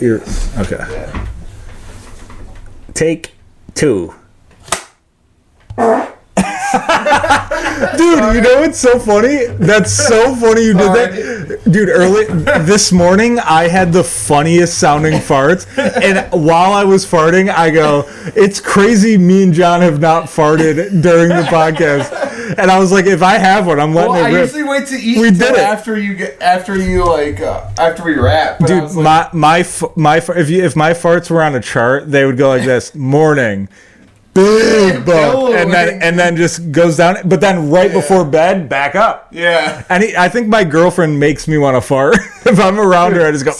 You're okay. Yeah. Take 2. Dude, you know what's so funny? That's so funny you did that. Dude, early this morning, I had the funniest sounding farts. And while I was farting, I go, it's crazy me and John have not farted during the podcast. And I was like, if I have one, I'm letting it rip. I usually wait to eat after we wrap. But dude, if my farts were on a chart, they would go like this: morning, big bump, and then just goes down. But then right before bed, back up. Yeah. And I think my girlfriend makes me want to fart. If I'm around her, I just go.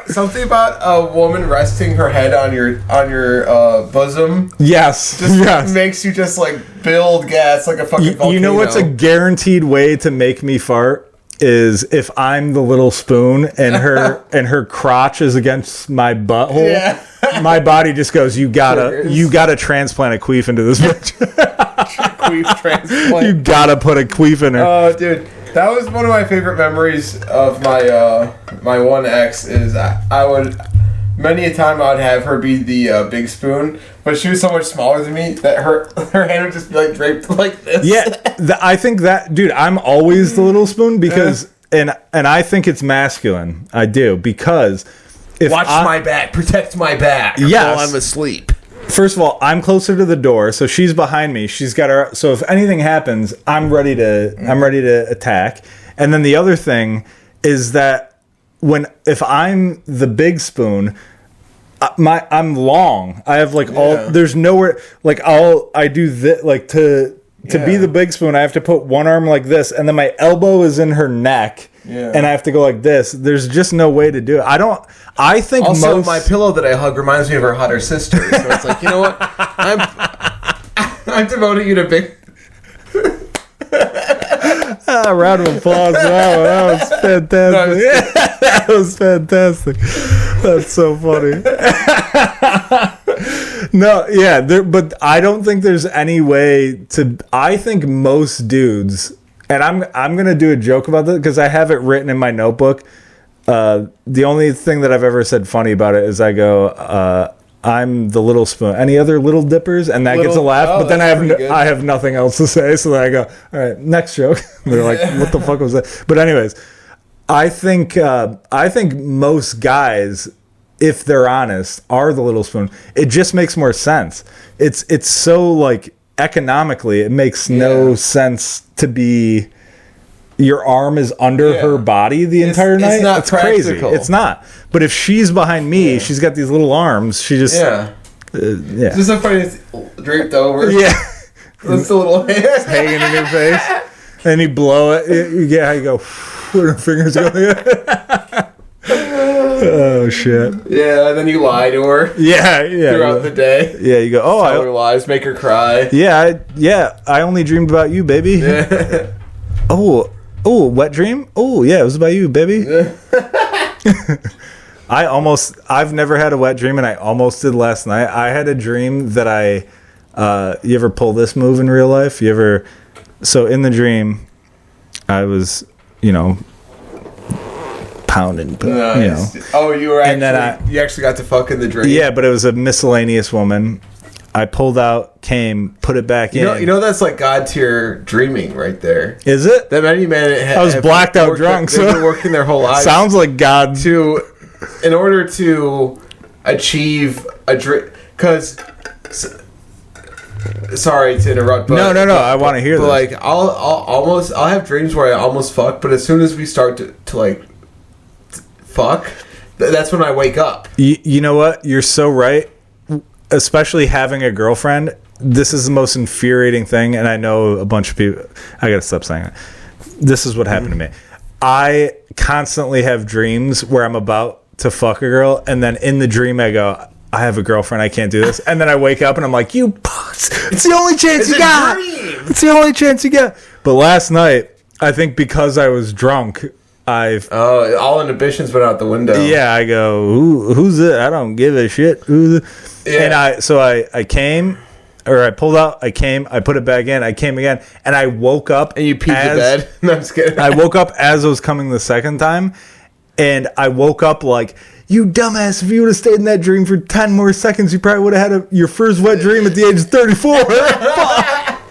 Something about a woman resting her head on your bosom. Yes. Just makes you just like build gas like a fucking volcano. You know what's a guaranteed way to make me fart? Is if I'm the little spoon and her crotch is against my butthole, my body just goes, you gotta transplant a queef into this bitch. Queef transplant. You gotta put a queef in her. Oh, dude, that was one of my favorite memories of my my one ex. Is I would many a time I would have her be the big spoon, but she was so much smaller than me that her hand would just be like draped like this. Yeah, I think that, dude, I'm always the little spoon because, and I think it's masculine. I do, because if watch my back, protect my back while I'm asleep. First of all, I'm closer to the door, so she's behind me. She's got her. So if anything happens, I'm ready to attack. And then the other thing is that if I'm the big spoon, I'm long. I have like there's nowhere like I do this like to be the big spoon. I have to put one arm like this, and then my elbow is in her neck, and I have to go like this. There's just no way to do it. I think also my pillow that I hug reminds me of her hotter sister. So it's like, you know what? I'm devoting you to big. Round of applause. That was fantastic. That was fantastic. That's so funny. No, yeah, but I don't think there's any way to. I think most dudes, and I'm gonna do a joke about this because I have it written in my notebook. The only thing that I've ever said funny about it is I go, I'm the little spoon. Any other little dippers? And that gets a laugh. But then I have nothing else to say. So then I go, all right, next joke. They're like, what the fuck was that? But anyways, I think most guys, if they're honest, are the little spoon. It just makes more sense. It's so like economically, it makes no sense to be. Your arm is under her body the entire night. It's not it's crazy. practical. It's not. But if she's behind me, she's got these little arms. She just It's just so funny. It's draped over. Yeah, Just a little hair hanging in your face, and you blow it. You get how you go. Where her fingers go. Oh shit. Yeah, and then you lie to her. Yeah. Throughout the day. Yeah, you go. Oh, Tell her lies, make her cry. Yeah. I only dreamed about you, baby. Yeah. Oh, wet dream? Oh, yeah, it was about you, baby. I've never had a wet dream, and I almost did last night. I had a dream that you ever pull this move in real life? So in the dream, I was, pounding, but, Nice. Oh, you were actually, and then you actually got to fuck in the dream? Yeah, but it was a miscellaneous woman. I pulled out, came, put it back in. You know that's like God tier dreaming right there. Is it? That many men I was blacked out drunk. They've been working their whole lives. Sounds like God. In order to achieve a dream. Because, sorry to interrupt. But, no. I want to hear this. But like, I'll have dreams where I almost fuck, but as soon as we start to like fuck, that's when I wake up. You know what? You're so right. Especially having a girlfriend, this is the most infuriating thing, and I know a bunch of people. I gotta stop saying that. This is what happened to me. I constantly have dreams where I'm about to fuck a girl, and then in the dream I go, I have a girlfriend, I can't do this. And then I wake up and I'm like, you puss, it's the only chance you got. It's the only chance you get. But last night, I think because I was drunk, all inhibitions went out the window. Yeah, I go, who's it? I don't give a shit. Who's it? Yeah. And I came, or I pulled out, I came, I put it back in, I came again, and I woke up. And you peed the bed? No, I'm just kidding. I woke up as I was coming the second time, and I woke up like, you dumbass, if you would have stayed in that dream for 10 more seconds, you probably would have had your first wet dream at the age of 34. Fuck.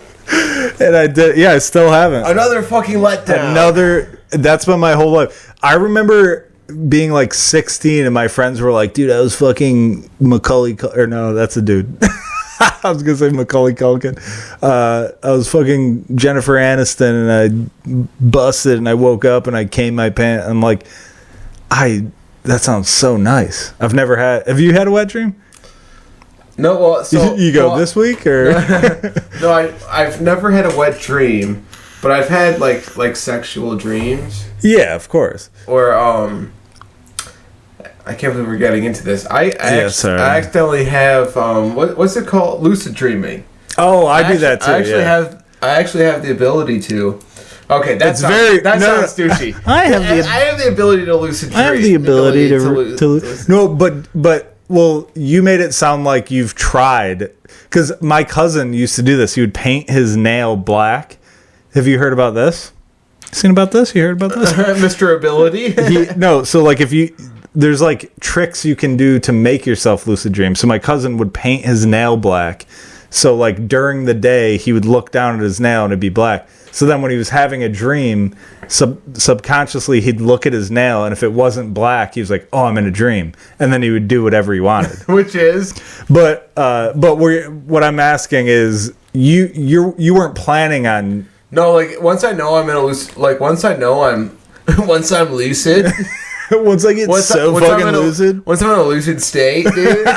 And I did. Yeah, I still haven't. Another fucking letdown. That's been my whole life. I remember being like 16 and my friends were like, dude, I was fucking or no, that's a dude. I was gonna say Macaulay Culkin. I was fucking Jennifer Aniston and I busted and I woke up and I came my pants. I'm like, that sounds so nice. Have you had a wet dream? No, well, so you go this week or no? I've never had a wet dream, but I've had like sexual dreams. Yeah, of course. Or I can't believe we're getting into this. I accidentally have what's it called? Lucid dreaming. Oh, I do that too. I actually have the ability to. Okay, that sounds douchey. I have the ability to lucid dream. I have the ability to no, but well, you made it sound like you've tried, because my cousin used to do this. He would paint his nail black. Have you heard about this? Seen about this? You heard about this? Mr. Ability? So like there's like tricks you can do to make yourself lucid dream. So my cousin would paint his nail black. So like during the day, he would look down at his nail and it'd be black. So then when he was having a dream, subconsciously he'd look at his nail, and if it wasn't black, he was like, "Oh, I'm in a dream," and then he would do whatever he wanted. Which is, but what I'm asking is, you weren't planning on. No, like once I know I'm in a lucid, once I'm lucid. Once I get fucking lucid. Once I'm in a lucid state, dude.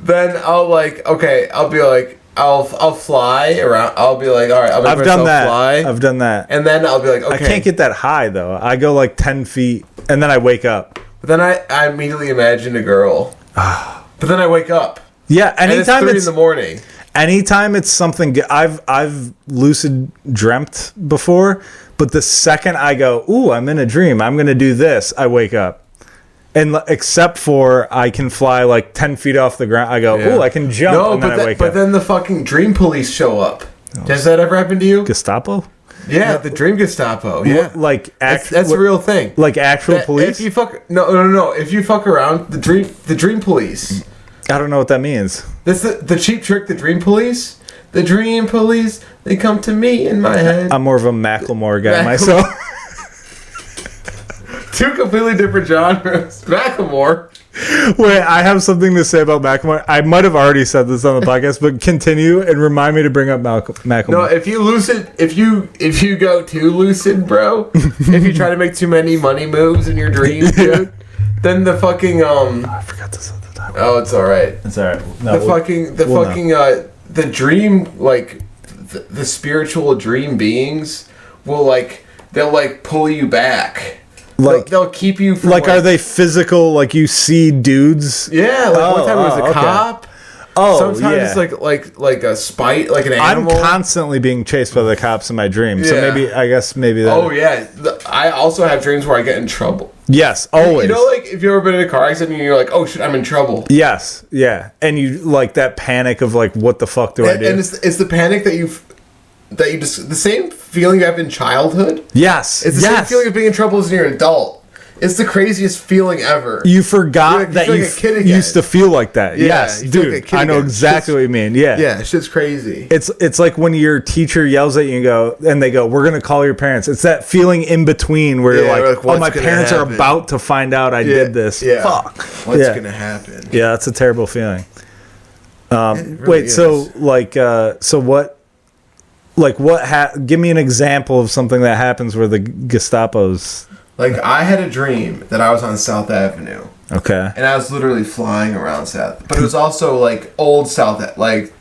Then I'll fly around. I'll be like, all right, I've done that. I've done that. And then I'll be like, okay. I can't get that high though. I go like 10 feet and then I wake up. But then I immediately imagine a girl. But then I wake up. Yeah, anytime it's 3 in the morning. Anytime it's something good, I've lucid dreamt before, but the second I go, ooh, I'm in a dream, I'm gonna do this, I wake up. And except for I can fly like 10 feet off the ground, I go, ooh, I can jump, and then I wake up. But then the fucking dream police show up. Does that ever happen to you? Gestapo? Yeah, the dream Gestapo. Yeah, that's a real thing. Like actual police. If you fuck, no. If you fuck around, the dream police. I don't know what that means. That's the cheap trick. The dream police. The dream police. They come to me in my head. I'm more of a Macklemore guy myself. Two completely different genres. Macklemore. Wait, I have something to say about Macklemore. I might have already said this on the podcast, but continue and remind me to bring up Macklemore. No, if you go too lucid, bro, if you try to make too many money moves in your dreams, dude, then the fucking I forgot this at the time. Oh, it's all right. It's all right. No, the dream, like the spiritual dream beings will they'll pull you back. Like they'll keep you from are they physical? Like you see dudes? Yeah, one time it was a cop. Oh, sometimes it's like a spite, like an animal. I'm constantly being chased by the cops in my dreams. So maybe that. Oh yeah, I also have dreams where I get in trouble. Yes, always. You know, like if you've ever been in a car accident and you're like, oh shit, I'm in trouble. Yes, yeah, and you like that panic of like, what the fuck do I do? And it's the panic that you just the same feeling you have in childhood. Yes, it's the same feeling of being in trouble as you're an adult. It's the craziest feeling ever. You forgot that you used to feel like that. Yeah, yes, dude. Like I know exactly what you mean. Yeah. Yeah, shit's crazy. It's like when your teacher yells at you and they go, we're going to call your parents. It's that feeling in between where you're like, oh, my parents are about to find out I did this. Yeah. Fuck. What's going to happen? Yeah, that's a terrible feeling. Really is. Give me an example of something that happens where the Gestapo's... Like, I had a dream that I was on South Avenue. Okay. And I was literally flying around South. But it was also, like, old South... Like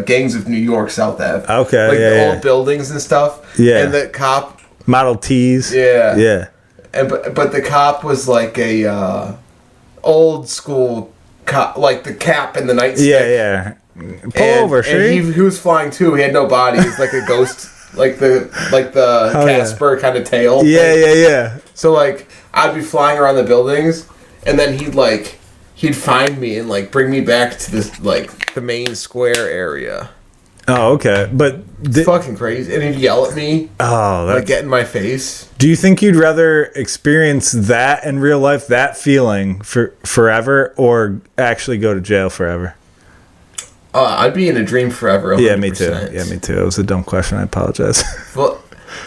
Gangs of New York South Ave. Okay, like, the old buildings and stuff. Yeah. And the cop... Model Ts. Yeah. Yeah. And But the cop was, like, a... old school cop. Like, the cap and the nightstick. Yeah. Pull over, sure. And he was flying, too. He had no body. He was like a ghost... Like the Casper kind of tail. Yeah. So like I'd be flying around the buildings, and then he'd find me and like bring me back to this like the main square area. Oh, okay. But It's fucking crazy. And he'd yell at me. oh, like get in my face. Do you think you'd rather experience that in real life, that feeling for forever, or actually go to jail forever? I'd be in a dream forever. 100%. Yeah, me too. Yeah, me too. It was a dumb question. I apologize. Well,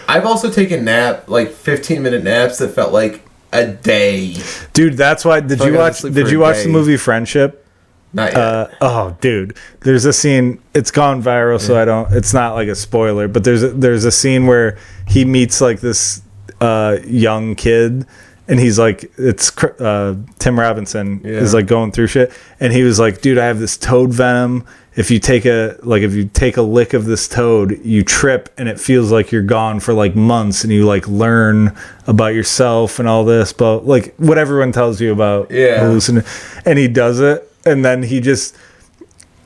I've also taken 15-minute naps that felt like a day. Dude, that's why. Did you watch the movie Friendship? Not yet. Oh, dude, there's a scene. It's gone viral, so I don't. It's not like a spoiler, but there's a scene where he meets like this young kid, and he's like, it's Tim Robinson is like going through shit, and he was like, dude, I have this toad venom. If you take a lick of this toad, you trip, and it feels like you're gone for like months, and you like learn about yourself and all this, but like what everyone tells you about hallucinating, and he does it. And then he just,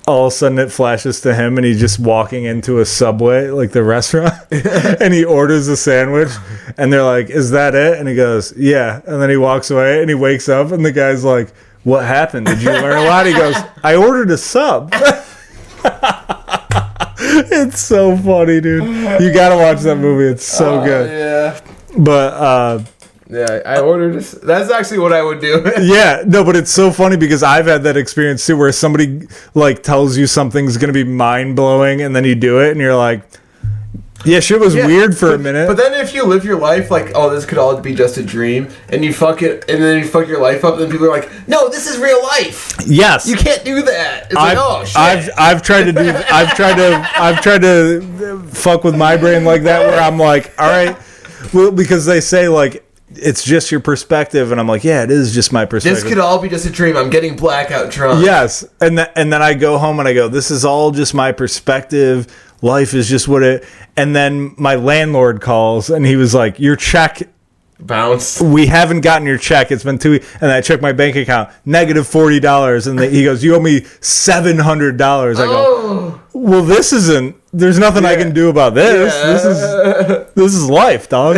all of a sudden it flashes to him and he's just walking into a Subway, like the restaurant, and he orders a sandwich and they're like, is that it? And he goes, yeah. And then he walks away and he wakes up and the guy's like, what happened? Did you learn a lot? He goes, I ordered a sub. It's so funny, dude. You gotta watch that movie. It's so good. Yeah. But, yeah, I ordered this. That's actually what I would do. Yeah, no, but it's so funny because I've had that experience too, where somebody like tells you something's gonna be mind blowing, and then you do it, and you're like, "Yeah, shit was weird for a minute." But then if you live your life like, "Oh, this could all be just a dream," and you fuck it, and then you fuck your life up, then people are like, "No, this is real life." Yes, you can't do that. It's like, oh shit. I've tried to do. I've tried to fuck with my brain like that, where I'm like, "All right," well, because they say like, it's just your perspective, and I'm like, yeah, it is just my perspective. This could all be just a dream. I'm getting blackout drunk. Yes, and then I go home and I go, this is all just my perspective. Life is just what it. And then my landlord calls, and he was like, your check bounced. We haven't gotten your check. It's been 2 weeks. And I check my bank account, negative $40, and he goes, you owe me $700. I go, well, this isn't. There's nothing I can do about this. Yeah. This is life, dog.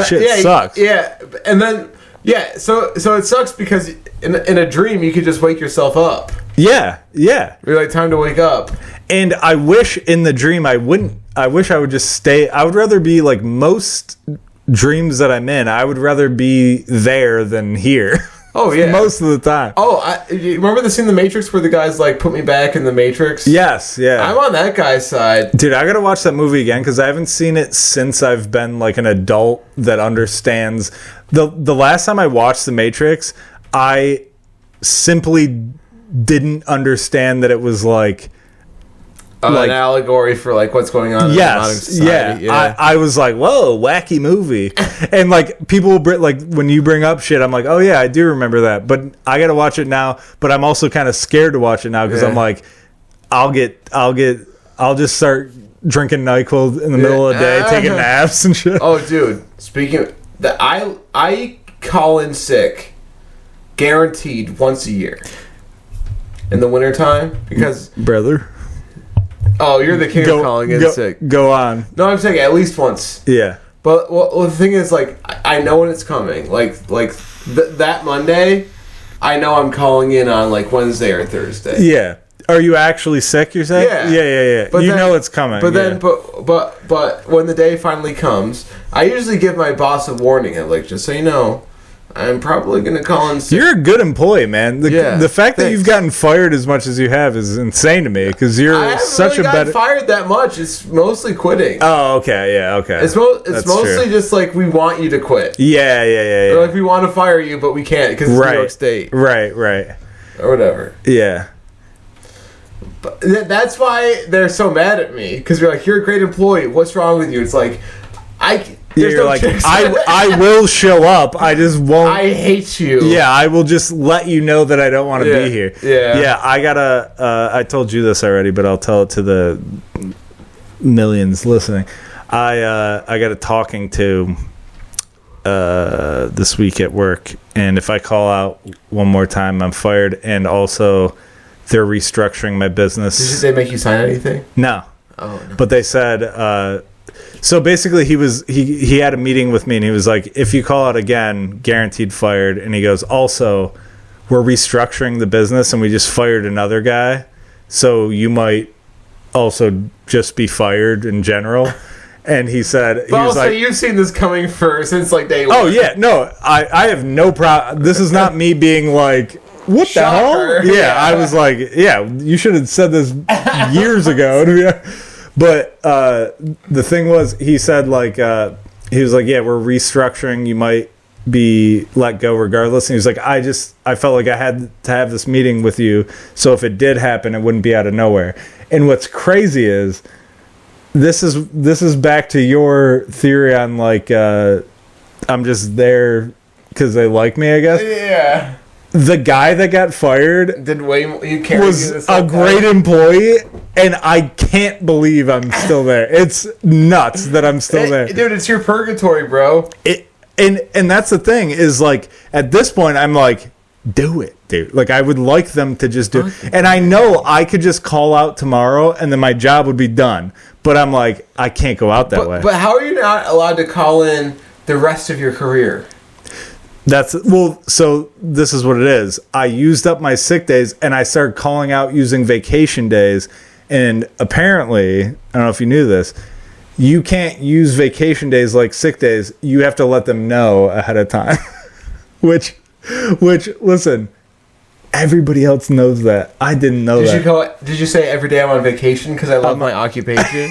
Shit sucks. Yeah, and then so it sucks because in a dream you could just wake yourself up. Yeah. You're like, time to wake up. And I wish in the dream I wish I would just stay. I would rather be like most dreams that I'm in. I would rather be there than here. Oh yeah, most of the time. Oh, you remember the scene in The Matrix where the guy's like, "Put me back in the Matrix"? Yes, yeah. I'm on that guy's side, dude. I gotta watch that movie again because I haven't seen it since I've been like an adult that understands. The last time I watched The Matrix, I simply didn't understand that it was like an allegory for like what's going on in modern society. Yeah. I was like, whoa, wacky movie. And like people like when you bring up shit, I'm like, oh yeah, I do remember that, but I gotta watch it now. But I'm also kind of scared to watch it now because I'm like, I'll just start drinking NyQuil in the middle of the day, taking naps and shit. Oh dude, speaking of that, I call in sick guaranteed once a year in the wintertime because brother. Oh, you're the king of calling in sick. Go on. No, I'm saying at least once. Yeah. But well, the thing is, like, I know when it's coming. Like that Monday, I know I'm calling in on like Wednesday or Thursday. Yeah. Are you actually sick? You're saying? Yeah. But you know it's coming. But then, but when the day finally comes, I usually give my boss a warning. I'm like, just so you know, I'm probably going to call in sick. You're a good employee, man. The fact that you've gotten fired as much as you have is insane to me because you're such a better. Fired that much. It's mostly quitting. Oh, okay, yeah, okay. It's mostly just like we want you to quit. Yeah. Or like we want to fire you, but we can't because it's New York State. Right. Or whatever. Yeah. But that's why they're so mad at me because you're like, you're a great employee. What's wrong with you? It's like You're like, I will show up. I just won't. I hate you. Yeah, I will just let you know that I don't want to be here. Yeah. I gotta. I told you this already, but I'll tell it to the millions listening. I got a talking to this week at work, and if I call out one more time, I'm fired. And also, they're restructuring my business. Did they make you sign anything? No. Oh. No. But they said. So basically, he had a meeting with me, and he was like, "If you call out again, guaranteed fired." And he goes, "Also, we're restructuring the business, and we just fired another guy, so you might also just be fired in general. And he said, he was also, like, you've seen this coming since like day one. oh yeah, no, I have no problem. This is not me being like, what Shocker. the hell? Yeah, I was like, yeah, you should have said this years ago. But the thing was, he said like, he was like, yeah, we're restructuring. You might be let go regardless. And he was like, I felt like I had to have this meeting with you, so if it did happen, it wouldn't be out of nowhere. And what's crazy is, this is back to your theory on like I'm just there because they like me, I guess. Yeah. The guy that got fired was a great employee, and I can't believe I'm still there. It's nuts that I'm still there. Dude, it's your purgatory, bro. And that's the thing is, like, at this point, I'm like, do it, dude. Like, I would like them to just do it. And I know I could just call out tomorrow, and then my job would be done. But I'm like, I can't go out that way. But how are you not allowed to call in the rest of your career? So this is what it is. I used up my sick days, and I started calling out using vacation days. And apparently, I don't know if you knew this, you can't use vacation days like sick days. You have to let them know ahead of time. which, listen, everybody else knows that. I didn't know that. Did you say every day I'm on vacation because I love my occupation?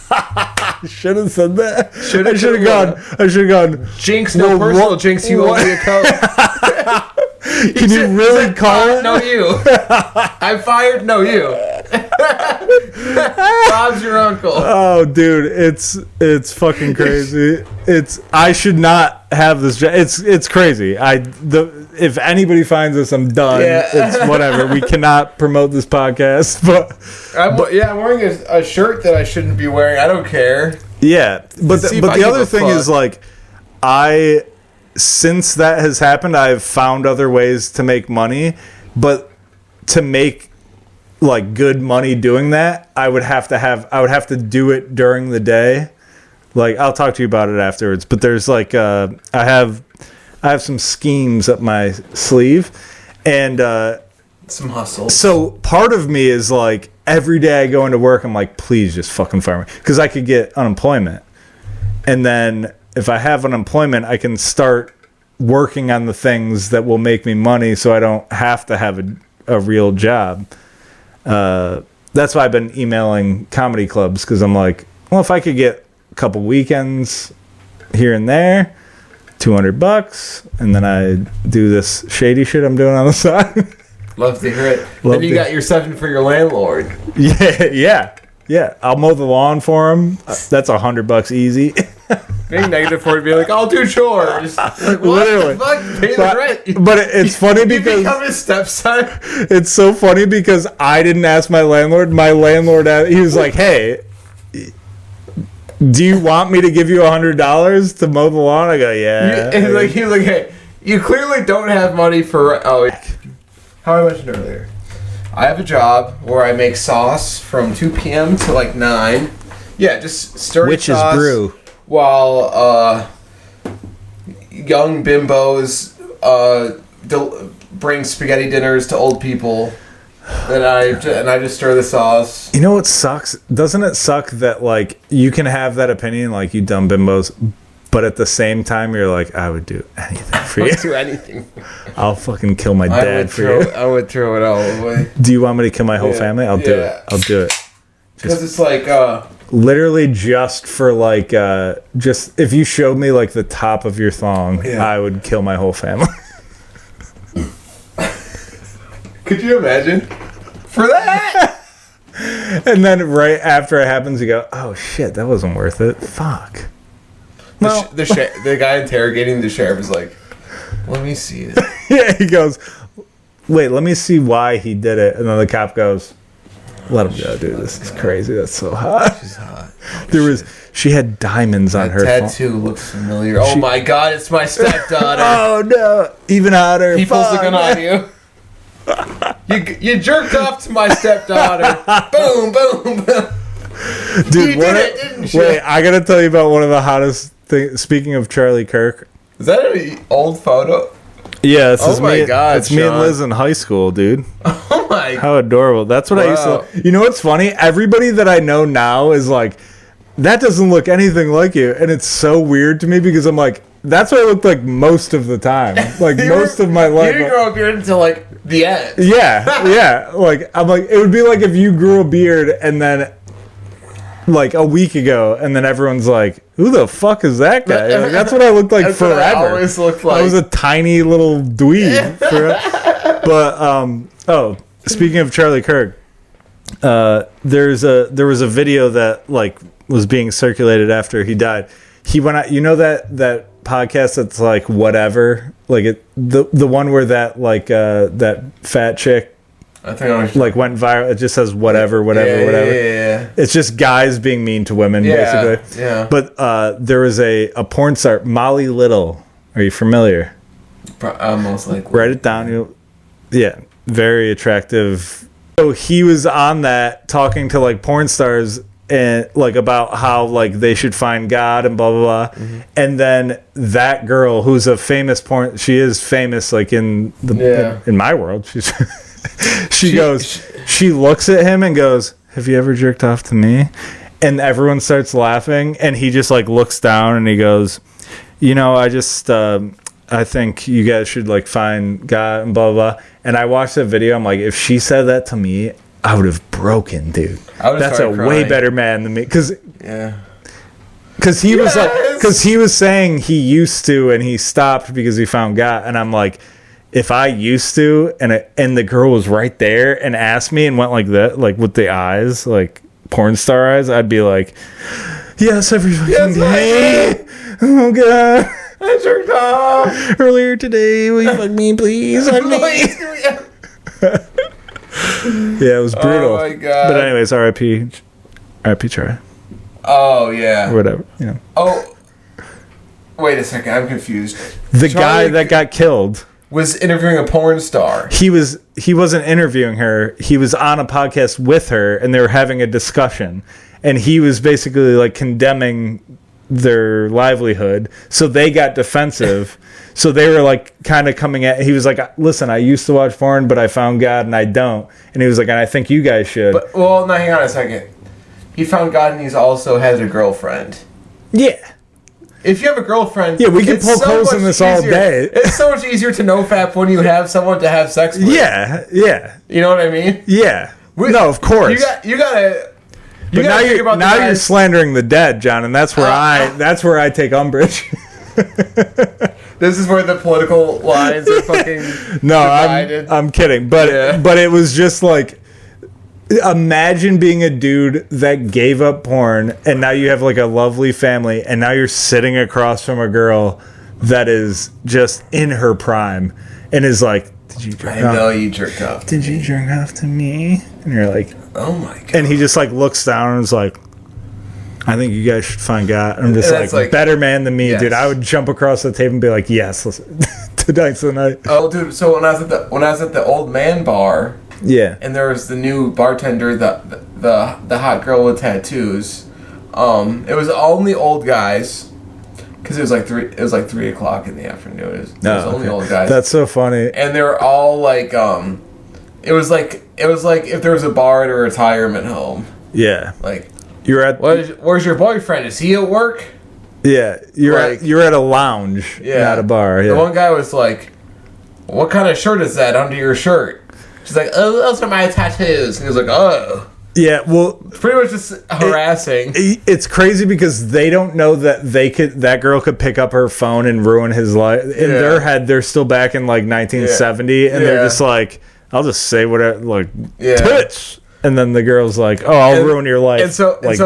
I should have said that. I should have gone. Jinx, no personal jinx. You owe me a coat. Can you really call it? No, you. I'm fired. No, you. Bob's your uncle. Oh, dude, it's fucking crazy. I should not have this job. It's crazy. If anybody finds this, I'm done. Yeah. It's whatever. We cannot promote this podcast, but I'm wearing a shirt that I shouldn't be wearing. I don't care. Yeah, but the other thing is, like, since that has happened, I've found other ways to make money, but to make like good money doing that, I would have to do it during the day. Like, I'll talk to you about it afterwards, but there's like I have some schemes up my sleeve, and some hustle. So part of me is like, every day I go into work, I'm like, please just fucking fire me, because I could get unemployment, and then if I have unemployment, I can start working on the things that will make me money, so I don't have to have a real job. That's why I've been emailing comedy clubs, because I'm like, well, if I could get a couple weekends here and there, $200, and then I do this shady shit I'm doing on the side. Love to hear it. Then you got your 7 for your landlord. Yeah. I'll mow the lawn for him. That's $100 easy. Being negative for it, be like, I'll do chores. Like, what literally. the fuck? Pay the rent. But it's funny because you become his stepson. It's so funny because I didn't ask my landlord. My landlord, he was like, "Hey, do you want me to give you $100 to mow the lawn?" I go, "Yeah." He was like, "Hey, you clearly don't have money for." Oh, how I mentioned earlier, I have a job where I make sauce from 2 p.m. to like 9. Yeah, just stir Witch's sauce. brew. While young bimbos bring spaghetti dinners to old people, and I just stir the sauce. You know what sucks? Doesn't it suck that, like, you can have that opinion, like, you dumb bimbos, but at the same time you're like, I would do anything for you. I would do anything. I'll fucking kill my dad for you. I would throw it all away. Do you want me to kill my whole family? I'll do it. I'll do it. Because it's like literally just for like just if you showed me like the top of your thong, I would kill my whole family. Could you imagine? For that? And then right after it happens, you go, oh shit, that wasn't worth it. Fuck. Well, the guy interrogating the sheriff is like, let me see it. Yeah, he goes, wait, let me see why he did it. And then the cop goes, let him go, dude. This is crazy. That's so hot. She's hot. She had diamonds on her tattoo looks familiar. Oh my god, it's my stepdaughter. Oh no, even hotter. People's looking on you. You jerked off to my stepdaughter. Boom, boom, boom. Dude, you did it, didn't you? Wait, I gotta tell you about one of the hottest things. Speaking of Charlie Kirk, is that an old photo? Yeah, God, it's me and Liz in high school, dude. Oh my my. How adorable. That's what I used Wow. to. You know what's funny? Everybody that I know now is like, that doesn't look anything like you. And it's so weird to me because I'm like, that's what I looked like most of the time. Like most of my life. You didn't grow a beard until like the end. Yeah. Like, I'm like, it would be like if you grew a beard and then like a week ago and then everyone's like, who the fuck is that guy? Like, that's what I looked like That's forever. what I always looked like. I was a tiny little dweeb. But speaking of Charlie Kirk, there was a video that like was being circulated after he died. He went out, you know that podcast that's like whatever, like the one where that like that fat chick I think I was like went viral. It just says whatever. Yeah. It's just guys being mean to women, basically. Yeah. But there was a porn star, Molly Little. Are you familiar? Most likely. Write it down. Yeah, very attractive. So he was on that talking to like porn stars and like about how like they should find God and blah blah blah. Mm-hmm. And then that girl who's a famous she is famous like in my world. She looks at him and goes, "Have you ever jerked off to me?" And everyone starts laughing and he just like looks down and he goes, "You know, I think you guys should like find God and blah, blah, blah." And I watched that video. I'm like, if she said that to me, I would have broken, dude. That's a way better man than me. Because he was like, because he was saying he used to and he stopped because he found God. And I'm like, if I used to and the girl was right there and asked me and went like that, like with the eyes, like porn star eyes, I'd be like, yes, every fucking day. Oh, God. I jerked off earlier today. Will you fuck me, please? Fuck me. Yeah, it was brutal. Oh my God. But anyways, R.I.P. Charlie. Oh yeah. Or whatever. You know. Oh, wait a second. I'm confused. The guy that got killed was interviewing a porn star. He wasn't interviewing her. He was on a podcast with her, and they were having a discussion. And he was basically like condemning their livelihood, so they got defensive. So they were like kind of coming at, he was like, listen, I used to watch porn, but I found God and I don't. And he was like, and I think you guys should. But, well, now hang on a second. He found God and he's also has a girlfriend. Yeah. If you have a girlfriend, yeah, we can poke holes in this all day. It's so much easier to nofap when you have someone to have sex with. Yeah. You know what I mean? Yeah. No, of course. You gotta. But now you're slandering the dead, John, and that's where I take umbrage. This is where the political lines are fucking divided. I'm kidding, but it was just like, imagine being a dude that gave up porn, and now you have like a lovely family, and now you're sitting across from a girl that is just in her prime, and is like, "Did you jerk off? I know you jerked off. Did you jerk off to me?" And you're like, "Oh my God!" And he just like looks down and is like, "I think you guys should find God." I'm just like, better man than me, dude. I would jump across the table and be like, "Yes, listen, tonight's the night." Oh, dude. So when I was at the old man bar, and there was the new bartender, the hot girl with tattoos. It was only old guys, because it was like 3 o'clock in the afternoon. It was only old guys. That's so funny. And they were all like, it was like if there was a bar at a retirement home. Yeah. Like, you're at. Where's your boyfriend? Is he at work? Yeah, you're at a lounge, not a bar. Yeah. The one guy was like, "What kind of shirt is that under your shirt?" She's like, "Oh, those are my tattoos." And he was like, "Oh." Yeah, well, pretty much just harassing. It's crazy because they don't know that that girl could pick up her phone and ruin his life. In their head, they're still back in like 1970, and they're just like, "I'll just say whatever, like tits." And then the girl's like, "Oh, I'll ruin your life." And so they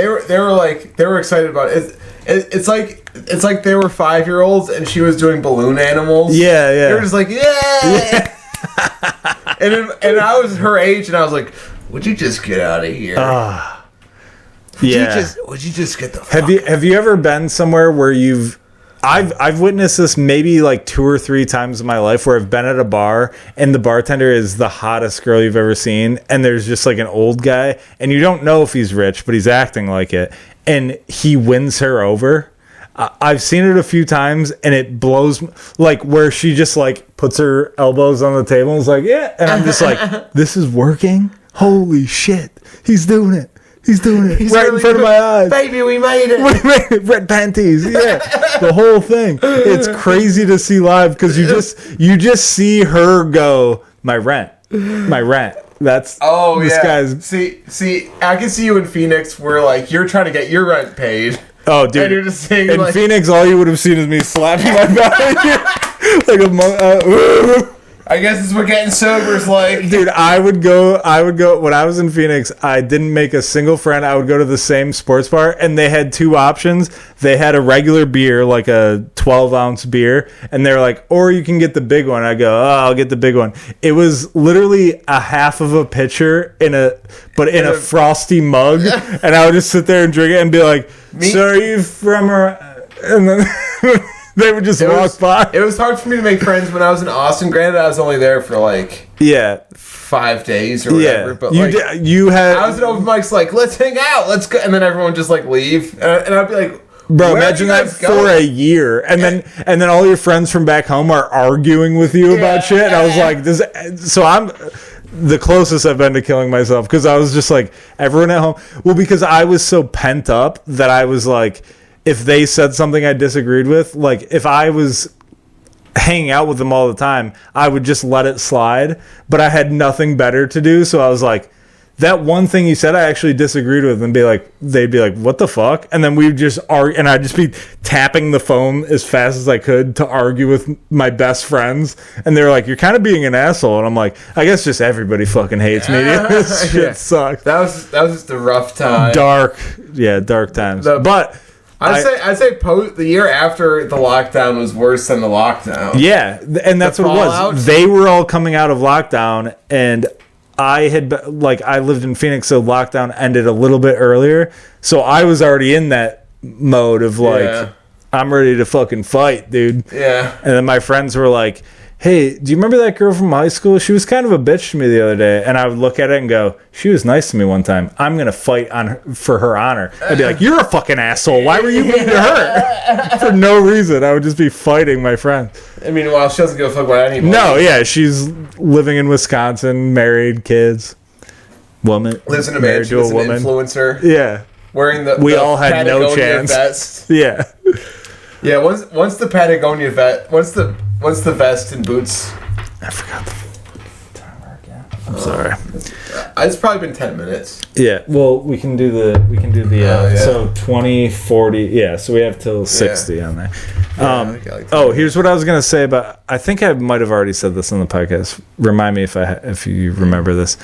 were excited about it. It's like they were 5-year-olds and she was doing balloon animals. Yeah. They were just like, yeah. and I was her age and I was like, would you just get out of here? Would you just get the fuck Have you ever been somewhere where I've witnessed this maybe like 2 or 3 times in my life, where I've been at a bar and the bartender is the hottest girl you've ever seen, and there's just like an old guy, and you don't know if he's rich, but he's acting like it, and he wins her over. I've seen it a few times, and it blows, like, where she just, like, puts her elbows on the table and is like, yeah. And I'm just like, this is working? Holy shit. He's doing it. He's doing it. He's right in front of my eyes. Baby, we made it. We made it. Red panties. Yeah. The whole thing. It's crazy to see live because you just see her go, my rent. That's this guy's. See, I can see you in Phoenix where like you're trying to get your rent paid. Oh, dude! And you're just saying, in Phoenix, all you would have seen is me slapping my belly like a monk. I guess it's what getting sober is like. Dude, I would go when I was in Phoenix. I didn't make a single friend. I would go to the same sports bar, and they had two options. They had a regular beer, like a 12-ounce beer, and they're like, or you can get the big one. I go, oh, I'll get the big one. It was literally a half of a pitcher in a frosty mug, and I would just sit there and drink it and be like, so are you from and then they would just walk by. It was hard for me to make friends when I was in Austin. Granted, I was only there for like 5 days or whatever. But I was at open mics like, let's hang out, let's go, and then everyone just like leave, and I'd be like, bro, imagine that for a year, and then all your friends from back home are arguing with you about shit. And I was like, so I'm the closest I've been to killing myself because I was just like, everyone at home. Well, because I was so pent up that I was like, if they said something I disagreed with, like if I was hanging out with them all the time, I would just let it slide. But I had nothing better to do, so I was like, that one thing you said I actually disagreed with, and they'd be like, what the fuck? And then we would just argue, and I'd just be tapping the phone as fast as I could to argue with my best friends. And they were like, you're kind of being an asshole. And I'm like, I guess just everybody fucking hates me. This shit sucks. That was just a rough time. Dark times. But I'd say the year after the lockdown was worse than the lockdown. Yeah, and that's what it was. They were all coming out of lockdown, and I lived in Phoenix, so lockdown ended a little bit earlier. So I was already in that mode of like, I'm ready to fucking fight, dude. Yeah. And then my friends were like, hey, do you remember that girl from high school? She was kind of a bitch to me the other day. And I would look at it and go, she was nice to me one time. I'm going to fight for her honor. I'd be like, you're a fucking asshole. Why were you mean to her? For no reason. I would just be fighting my friend. I mean, well, she doesn't give a fuck about anybody. No, yeah. She's living in Wisconsin, married, kids, woman. Lives in a mansion, is an influencer. Yeah. Wearing the all had Patagonia no chance. Vest. Yeah. Yeah, once the Patagonia vest, once the vest and boots. I forgot the timer again. I'm sorry. It's probably been 10 minutes. Yeah. Well, we can do the so 20, 40. Yeah. So we have till 60 on there. Here's what I was gonna say about. I think I might have already said this on the podcast. Remind me if you remember this.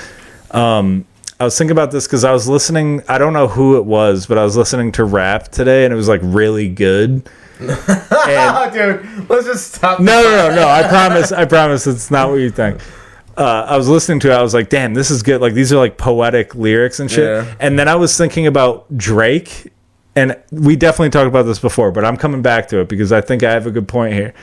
I was thinking about this because I was listening. I don't know who it was, but I was listening to rap today, and it was like really good. Dude, let's just stop. No. I promise it's not what you think. I was listening to it. I was like, damn, this is good. Like, these are like poetic lyrics and shit. Yeah. And then I was thinking about Drake, and we definitely talked about this before, but I'm coming back to it because I think I have a good point here.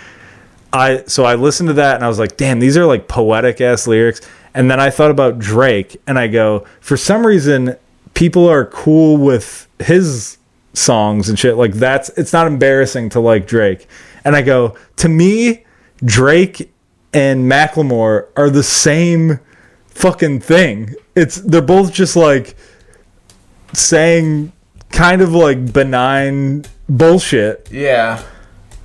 So I listened to that, and I was like, damn, these are like poetic ass lyrics. And then I thought about Drake, and I go, for some reason, people are cool with his songs and shit. Like, it's not embarrassing to like Drake. And I go, to me, Drake and Macklemore are the same fucking thing. They're both just like saying kind of like benign bullshit. Yeah.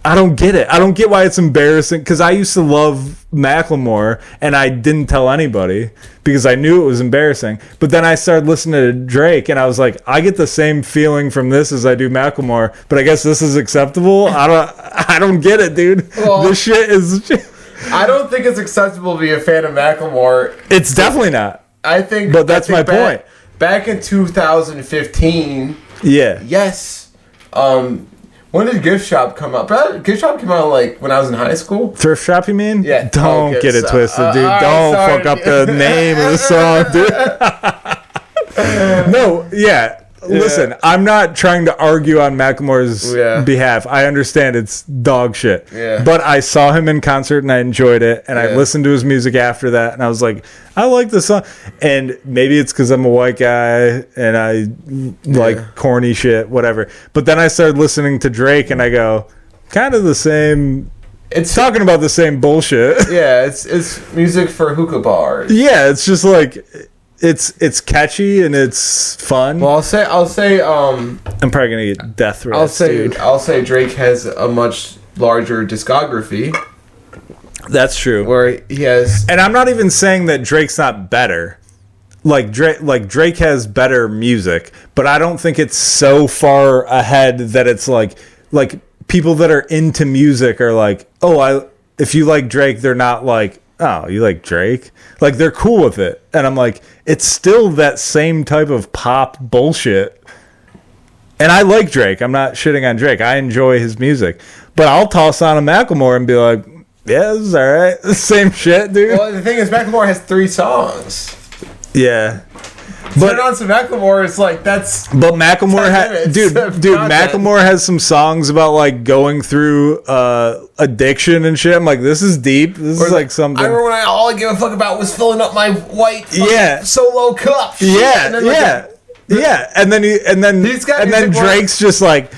I don't get it. I don't get why it's embarrassing, because I used to love Macklemore and I didn't tell anybody because I knew it was embarrassing. But then I started listening to Drake and I was like, I get the same feeling from this as I do Macklemore, but I guess this is acceptable. I don't get it, dude. Well, this shit is. I don't think it's acceptable to be a fan of Macklemore. It's definitely not. But that's my point. Back in 2015. Yeah. Yes. When did Gift Shop come out? Gift Shop came out like when I was in high school. Thrift Shop, you mean? Yeah. Don't get it twisted, dude. Don't fuck up the name of the song, dude. No, yeah. listen, I'm not trying to argue on Macklemore's behalf. I understand it's dog shit. Yeah. But I saw him in concert and I enjoyed it. And I listened to his music after that. And I was like, I like the song. And maybe it's because I'm a white guy and I like corny shit, whatever. But then I started listening to Drake and I go, kind of the same. It's talking about the same bullshit. Yeah, it's music for hookah bars. Yeah, it's just like... It's catchy and it's fun. Well, I'll say I'm probably gonna get death threats. I'll say Drake has a much larger discography. That's true. Where he has, and I'm not even saying that Drake's not better. Like Drake has better music, but I don't think it's so far ahead that it's like people that are into music are like, if you like Drake, they're not like, oh, you like Drake? Like, they're cool with it. And I'm like, it's still that same type of pop bullshit. And I like Drake. I'm not shitting on Drake. I enjoy his music. But I'll toss on a Macklemore and be like, yeah, this is all right. Same shit, dude. Well, the thing is, Macklemore has 3 songs. Yeah. Turn on some Macklemore, it's like, that's... But Macklemore Macklemore has some songs about, like, going through addiction and shit. I'm like, this is deep. This is like something... I remember when all I gave a fuck about was filling up my white solo cup. Yeah, and then and then Drake's just like...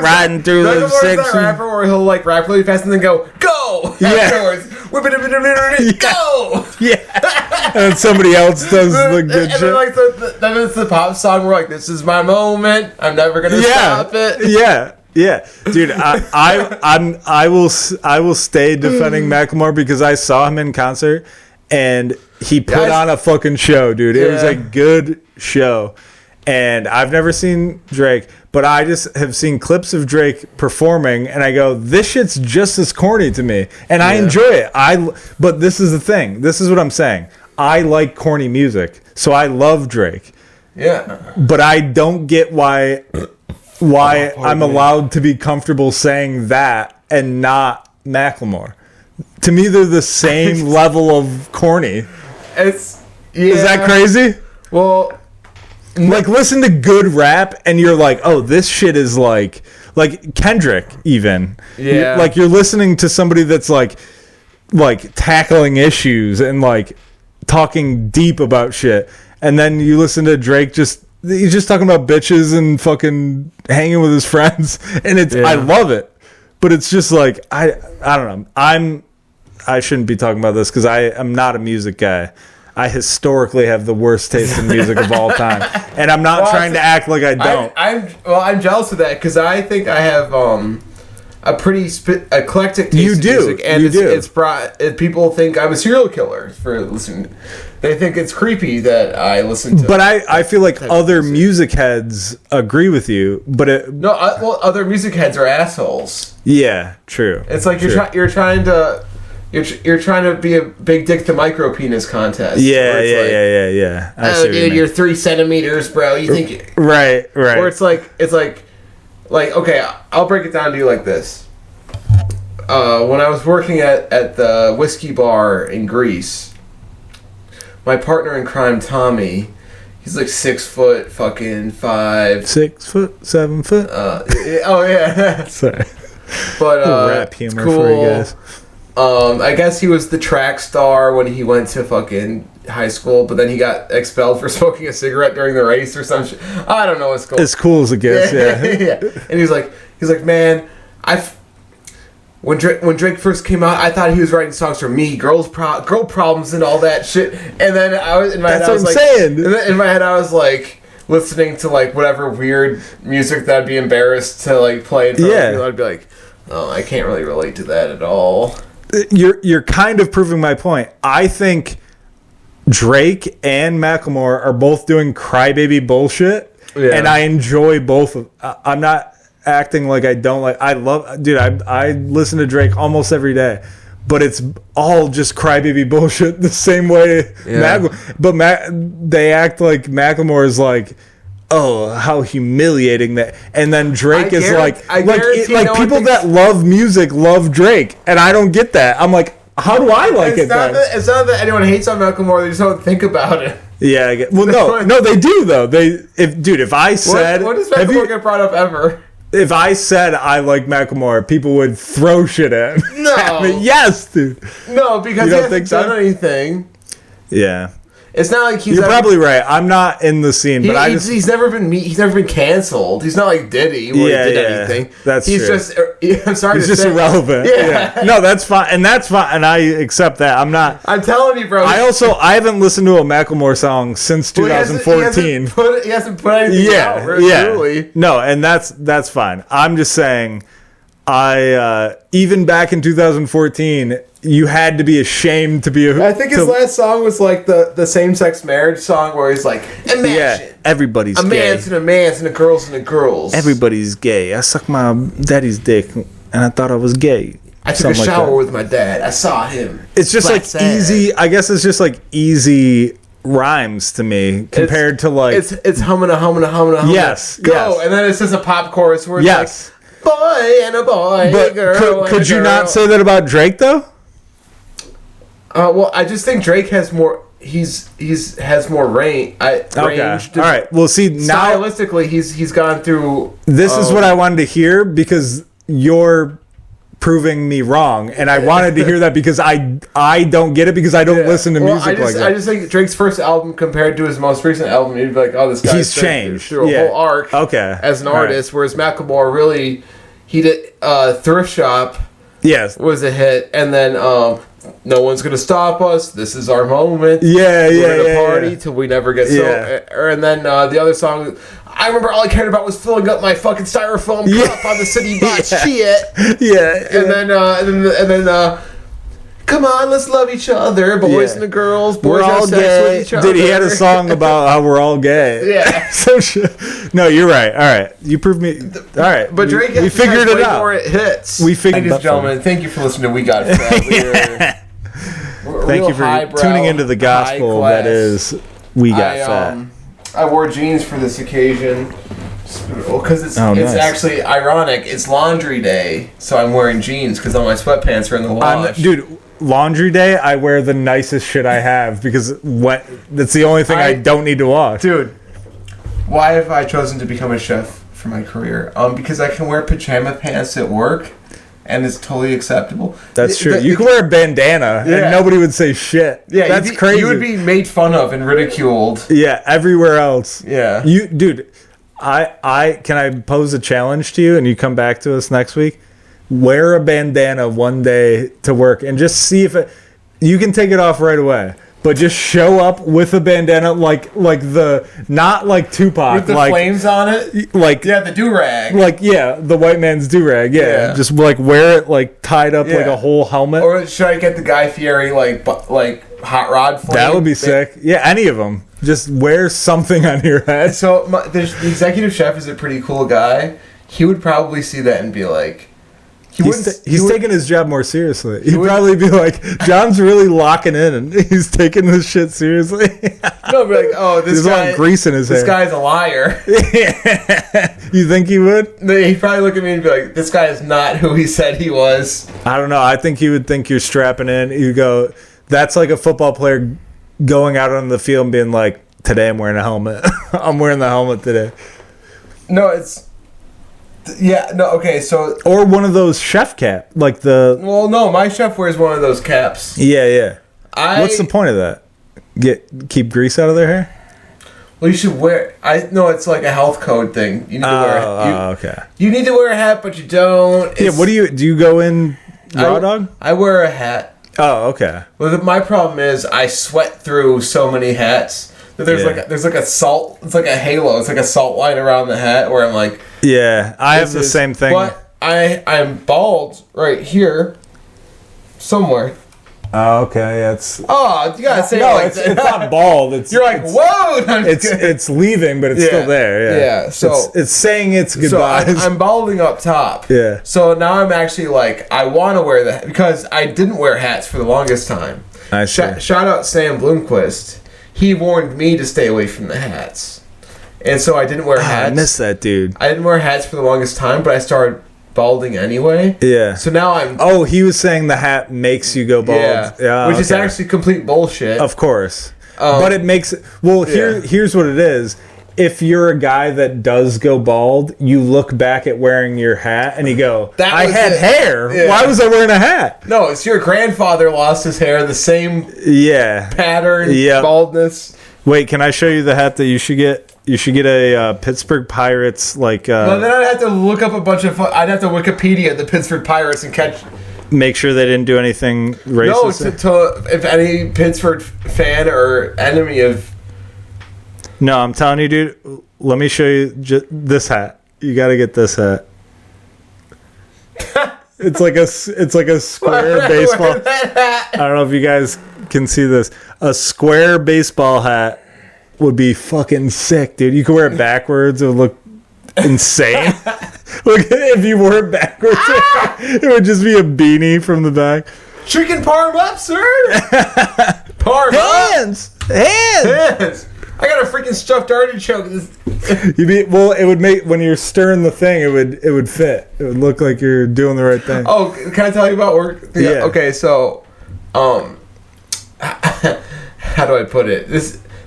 riding through the section. That rapper where he'll, like, rap really fast and then go afterwards. Go! Yeah. And then somebody else does the good shit. And then it's the pop song where, like, this is my moment. I'm never gonna stop it. Yeah. Dude, I will stay defending Macklemore because I saw him in concert and he put on a fucking show, dude. It was a good show. And I've never seen Drake, but I just have seen clips of Drake performing, and I go, this shit's just as corny to me. And I enjoy it. But this is the thing. This is what I'm saying. I like corny music, so I love Drake. Yeah. But I don't get why I'm allowed to be comfortable saying that and not Macklemore. To me, they're the same level of corny. Is that crazy? Well... Like, listen to good rap, and you're like, oh, this shit is like Kendrick, even. Yeah. Like, you're listening to somebody that's like tackling issues and like talking deep about shit, and then you listen to Drake he's just talking about bitches and fucking hanging with his friends, and I love it, but it's just like I don't know. I shouldn't be talking about this because I am not a music guy. I historically have the worst taste in music of all time, and I'm not trying to act like I don't. I'm jealous of that because I think I have a pretty eclectic taste in music, and it's people think I'm a serial killer for listening. They think it's creepy that I listen to. But I feel like other music heads agree with you. But other music heads are assholes. Yeah, true. It's like you're trying to. You're trying to be a big dick to micro penis contest. Yeah. Oh, dude, you're 3 centimeters, bro. You think right? Or it's like okay, I'll break it down to you like this. When I was working at the whiskey bar in Greece, my partner in crime, Tommy, he's like 6 foot, fucking 5. 6 foot, 7 foot. Sorry, but rap humor for you guys. I guess he was the track star when he went to fucking high school, but then he got expelled for smoking a cigarette during the race or some shit. I don't know what's cool. As cool as it gets, yeah. And he's like, man, when Drake first came out, I thought he was writing songs for me, girl problems and all that shit. And then I was in my head, in my head I was like listening to like whatever weird music that I'd be embarrassed to like play in front of people. I'd be like, oh, I can't really relate to that at all. You're kind of proving my point. I think Drake and Macklemore are both doing crybaby bullshit, and I enjoy both of. I'm not acting like I don't like. I love, dude. I listen to Drake almost every day, but it's all just crybaby bullshit the same way. Yeah. They act like Macklemore is like, oh, how humiliating that. And then Drake is like people that love music love Drake, and I don't get that. I'm like, how do I like it then? It's not that anyone hates on Macklemore, they just don't think about it. Yeah, I get, well, no, they do though. If I said, what does Macklemore get brought up ever? If I said I like Macklemore, people would throw shit at me. No. Yes, dude. No, because he hasn't done anything. Yeah. It's not like You're probably right. I'm not in the scene, but he's never been canceled. He's not like Diddy where he did anything. He's just I'm sorry he's to just say. irrelevant. Yeah. No, that's fine, and I accept that. I'm not. I'm telling you, bro. I haven't listened to a Macklemore song since 2014. He hasn't put anything out. Truly. No, and that's fine. I'm just saying, even back in 2014. You had to be ashamed to be I think his last song was like the same-sex marriage song where he's like, imagine. Everybody's gay. A man's and a girl's and a girl's. Everybody's gay. I sucked my daddy's dick and I thought I was gay. I took a shower with my dad. I saw him. It's just like easy. I guess it's just like easy rhymes to me compared to like. It's humming. Yes. Go. Yes. And then it's just a pop chorus where it's like, boy and a boy, but girl. Could you not say that about Drake though? Well, I just think Drake has more. Has more range. Range. All right. Well, see now stylistically, he's gone through. This is what I wanted to hear because you're proving me wrong, and I wanted to hear that because I don't get it because I don't listen to music like that. I just think Drake's first album compared to his most recent album, you'd be like, oh, this guy's he's changed through a whole arc. Okay. As an artist, whereas Macklemore really he did Thrift Shop. Yes. Was a hit, and then No One's Gonna Stop Us. This Is Our Moment. We're gonna party till we never get and then the other song, I remember all I cared about was filling up my fucking styrofoam cup on the city bus. Shit. And then come on, let's love each other, boys and the girls. Boys we're all have sex gay. with each other. He had a song about how we're all gay. Yeah. No, you're right. All right, you proved me. All right, but Drake we figured it out. More hits. We figured. Ladies and gentlemen, thank you for listening to We Got Fat. Thank you for tuning into the gospel that is We Got Fat. I wore jeans for this occasion because it's nice. actually ironic. It's laundry day, so I'm wearing jeans because all my sweatpants are in the wash. Dude, laundry day, I wear the nicest shit I have because that's the only thing I don't need to wash. Dude, why have I chosen to become a chef for my career? Because I can wear pajama pants at work. And it's totally acceptable. That's true. You can wear a bandana and nobody would say shit. Yeah, that's crazy. You would be made fun of and ridiculed. Yeah, everywhere else. Yeah. Dude, I can I pose a challenge to you and you come back to us next week? Wear a bandana one day to work and just see if you can take it off right away. But just show up with a bandana like not like Tupac. With the flames on it? The do-rag. The white man's do-rag. Yeah. Just wear it tied up like a whole helmet. Or should I get the Guy Fieri hot rod flame? That would be sick. Yeah, any of them. Just wear something on your head. So the executive chef is a pretty cool guy. He would probably see that and be like... He's taking his job more seriously. He'd probably be like, John's really locking in and he's taking this shit seriously. No, be like, oh, this guy... There's grease in his hair. This guy's a liar. You think he would? He'd probably look at me and be like, this guy is not who he said he was. I don't know. I think he would think you're strapping in. You go, that's like a football player going out on the field and being like, today I'm wearing a helmet. I'm wearing the helmet today. No, it's... Yeah, no, okay, so... Or one of those chef cap, Well, no, my chef wears one of those caps. Yeah. What's the point of that? Keep grease out of their hair? Well, you should wear... No, it's like a health code thing. You need to wear... Okay. You need to wear a hat, but you don't. What do you go in raw dog? I wear a hat. Oh, okay. Well, my problem is I sweat through so many hats that there's like a salt... It's like a halo. It's like a salt line around the hat where I'm like... Yeah, I have the same thing. But I'm bald right here, somewhere. Oh, okay. It's you gotta say it's not bald. You're like, whoa! It's leaving, but it's still there. Yeah. So it's saying its goodbyes. So I'm balding up top. Yeah. So now I'm actually I want to wear that because I didn't wear hats for the longest time. I see. Shout out Sam Bloomquist. He warned me to stay away from the hats. And so I didn't wear hats. I miss that dude. I didn't wear hats for the longest time, but I started balding anyway. Yeah. So now I'm... Oh, he was saying the hat makes you go bald. Yeah, which is actually complete bullshit. Of course. But it makes here's what it is. If you're a guy that does go bald, you look back at wearing your hat and you go, I had hair. Yeah. Why was I wearing a hat? No, it's your grandfather lost his hair, the same pattern, baldness. Wait, can I show you the hat that you should get? You should get a Pittsburgh Pirates, like... well, then I'd have to look up a bunch of... I'd have to Wikipedia the Pittsburgh Pirates and make sure they didn't do anything racist? No, if any Pittsburgh fan or enemy of... No, I'm telling you, dude. Let me show you this hat. You got to get this hat. It's like a square baseball. I don't know if you guys can see this. A square baseball hat would be fucking sick, dude. You could wear it backwards. It would look insane. Look, if you wore it backwards, it would just be a beanie from the back. Chicken parm up, sir. Parm hands. I got a freaking stuffed artichoke. It would make when you're stirring the thing, it would fit. It would look like you're doing the right thing. Oh, can I tell you about work? Yeah. Okay, so, how do I put it?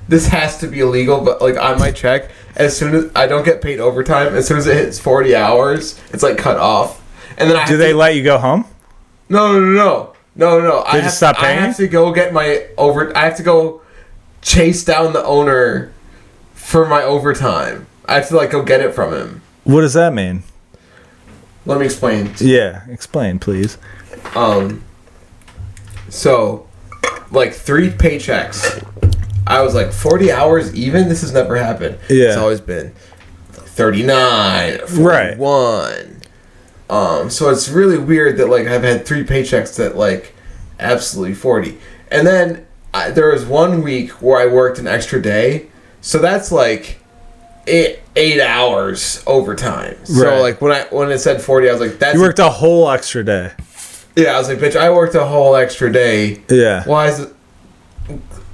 This has to be illegal, but like on my check, as soon as I don't get paid overtime, as soon as it hits 40 hours, it's like cut off. And then do they let you go home? No. They just stop paying? I have to go get my I have to go chase down the owner for my overtime. I have to like go get it from him. What does that mean? Let me explain. Yeah, explain, please. So, like 3 paychecks. I was like 40 hours even. This has never happened. Yeah, it's always been 39, 41. Right. So it's really weird that like I've had 3 paychecks that like absolutely 40, and then there was 1 week where I worked an extra day, so that's like 8 hours overtime. So like when it said 40, I was like, you worked a whole extra day. Yeah, I was like, bitch, I worked a whole extra day. Yeah. Why is it?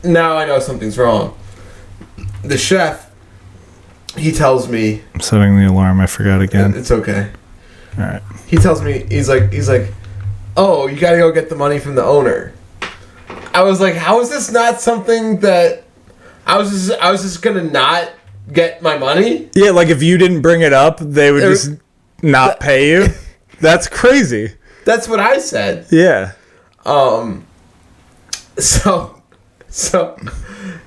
Now I know something's wrong. The chef, he tells me... I'm setting the alarm. I forgot again. It's okay. All right. He tells me, he's like, oh, you gotta go get the money from the owner. I was like, how is this not something that... I was just gonna not get my money? Yeah, like if you didn't bring it up, they would just not pay you. That's crazy. That's what I said. Yeah. So,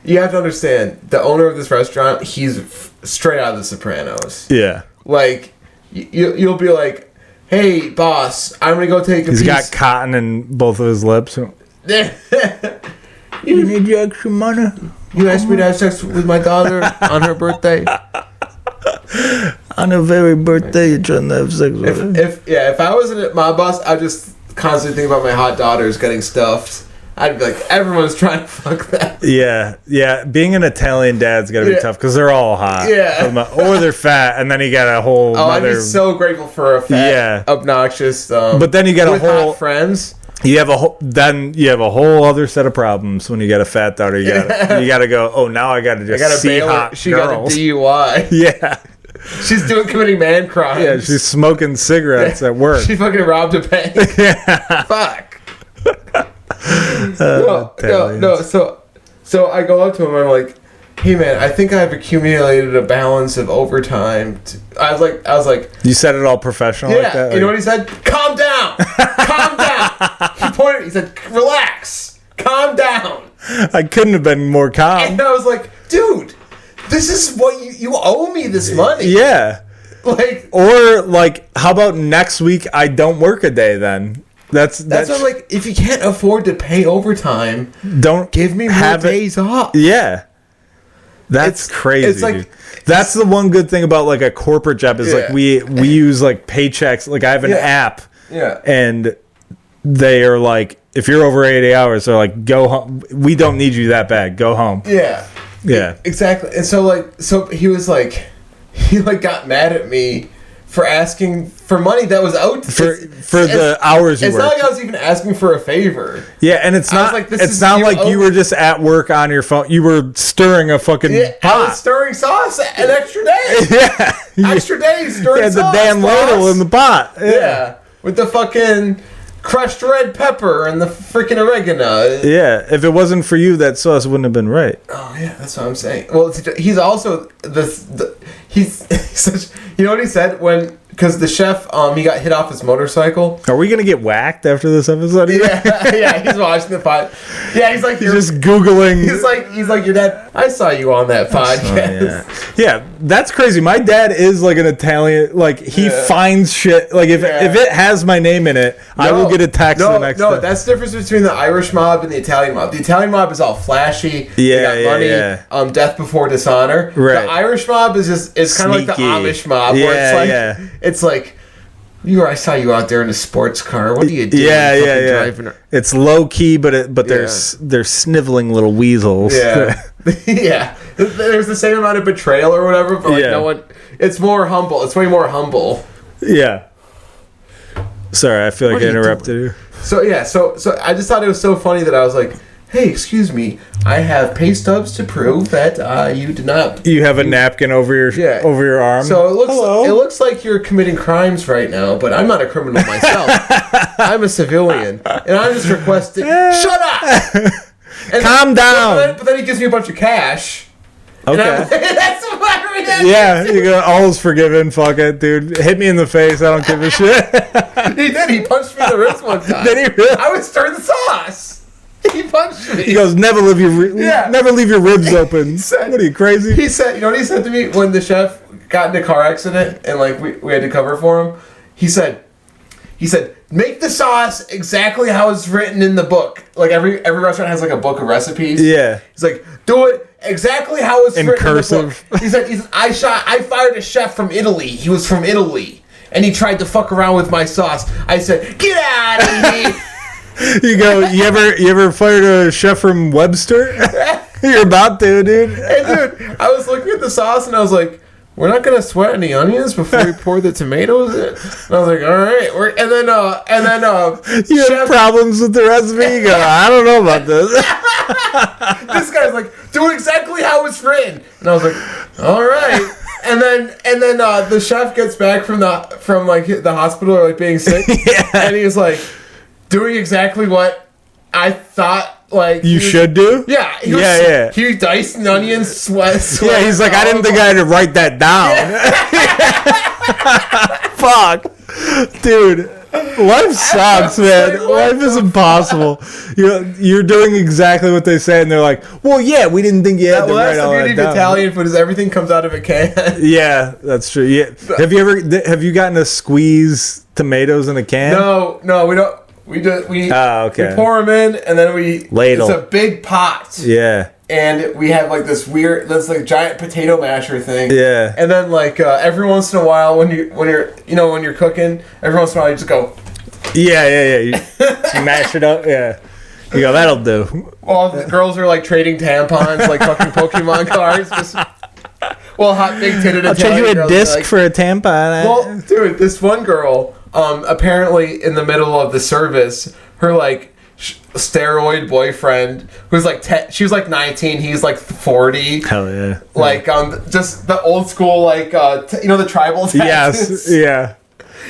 you have to understand, the owner of this restaurant, he's straight out of The Sopranos. Yeah. Like, you'll be like, hey, boss, I'm going to go take a piece. He's got cotton in both of his lips. You need your extra money? You asked me to have sex with my daughter on her birthday? On her very birthday, you're trying to have sex with her? If I wasn't my boss, I'd just constantly think about my hot daughters getting stuffed. I'd be like, everyone's trying to fuck that. Yeah. Being an Italian dad's got to be tough because they're all hot. Yeah. Or they're fat, and then you got a whole I'd be so grateful for a fat, obnoxious. But then you got a whole hot friends. You have a whole other set of problems when you get a fat daughter. You got to go. Oh, now I got to just see hot she girls. Got a DUI. Yeah. She's committing man crimes. Yeah, she's smoking cigarettes at work. She fucking robbed a bank. Yeah. Fuck. No. So I go up to him and I'm like, hey man, I think I've accumulated a balance of overtime. I was like. You said it all professional like that? You know what he said? Calm down. Calm down. He pointed. He said, relax. Calm down. I couldn't have been more calm. And I was like, dude, this is what you owe me this money. Yeah. Or how about next week I don't work a day then? That's what I'm like, if you can't afford to pay overtime, don't give me more days off. Yeah. That's crazy. It's like, dude. That's the one good thing about like a corporate job is like we use like paychecks. Like I have an app. Yeah. And they are like, if you're over 80 hours, they're like, go home. We don't need you that bad. Go home. Yeah. Yeah. Exactly. And so he was like, he got mad at me for asking for money that was out for the hours you worked. It's not like I was even asking for a favor. Yeah, and it's not like you were just at work on your phone. You were stirring a fucking pot. I was stirring sauce an extra day. Yeah. Extra day stirring sauce. The damn ladle in the pot. Yeah. With the fucking crushed red pepper and the freaking oregano. Yeah, if it wasn't for you, that sauce wouldn't have been right. Oh yeah, that's what I'm saying. Well, he's also he's such. You know what he said when? Because the chef, he got hit off his motorcycle. Are we gonna get whacked after this episode? Yeah, he's watching the pod. Yeah, he's like, he's just Googling. He's like, your dad. I saw you on that podcast. Yeah, that's crazy. My dad is like an Italian. Like he finds shit. Like if it has my name in it, I will get a text the next day. No, that's the difference between the Irish mob and the Italian mob. The Italian mob is all flashy. They got money. Death before dishonor. Right. The Irish mob is kind of like the Amish mob, where it's like. I saw you out there in a sports car. What are you doing? Driving? It's low key, but they're sniveling little weasels. Yeah, yeah. There's the same amount of betrayal or whatever, but no one. It's more humble. It's way more humble. Yeah. Sorry, I feel like I interrupted you. So I just thought it was so funny that I was like, hey, excuse me, I have pay stubs to prove that you did not. You have a napkin over your arm. So it looks like you're committing crimes right now, but I'm not a criminal myself. I'm a civilian, and I'm just requesting. Shut up! Calm down. But then he gives me a bunch of cash. Okay. That's what reaction. Yeah, you go, all's forgiven. Fuck it, dude. Hit me in the face. I don't give a shit. He did. He punched me in the wrist one time. Did he really? I was stirring the sauce. He punched me. He goes, never leave your ribs open. What are you, crazy? He said, you know what he said to me when the chef got in a car accident and like we had to cover for him? He said, make the sauce exactly how it's written in the book. Like every restaurant has like a book of recipes. Yeah. He's like, do it exactly how it's written cursive. in the book. He said, I fired a chef from Italy. He was from Italy. And he tried to fuck around with my sauce. I said, get out of here. You go, you ever fired a chef from Webster? You're about to, dude. Hey, dude, I was looking at the sauce and I was like, we're not gonna sweat any onions before we pour the tomatoes in. And I was like, all right. And then you chef, have problems with the recipe. You go, I don't know about this. This guy's like, do it exactly how it's written. And I was like, all right. And then the chef gets back from the hospital or like being sick, and he's like, doing exactly what I thought like you should do. Yeah, he diced an onion, sweat. Yeah, he's like, I didn't think I had to write that down. Fuck, dude. Life sucks, man. Life is impossible. You're doing exactly what they say, and they're like, "Well, yeah, we didn't think you had to write all that down." The beauty of Italian food is everything comes out of a can. Yeah, that's true. Yeah, have you gotten to squeeze tomatoes in a can? No, we don't. We pour them in, and then we ladle. It's a big pot. Yeah. And we have like this giant potato masher thing. Yeah. And then like every once in a while when you're cooking, every once in a while you just go. Yeah. You mash it up. Yeah. You go, that'll do. Well, the girls are like trading tampons like fucking Pokemon cards. Hot big titted. I'll trade you a disc for a tampon. Well, dude, this one girl. Apparently, in the middle of the service, her like steroid boyfriend, who's like she was like 19, he's like 40. Hell yeah! Like just the old school like the tribal tattoos. Yes, yeah.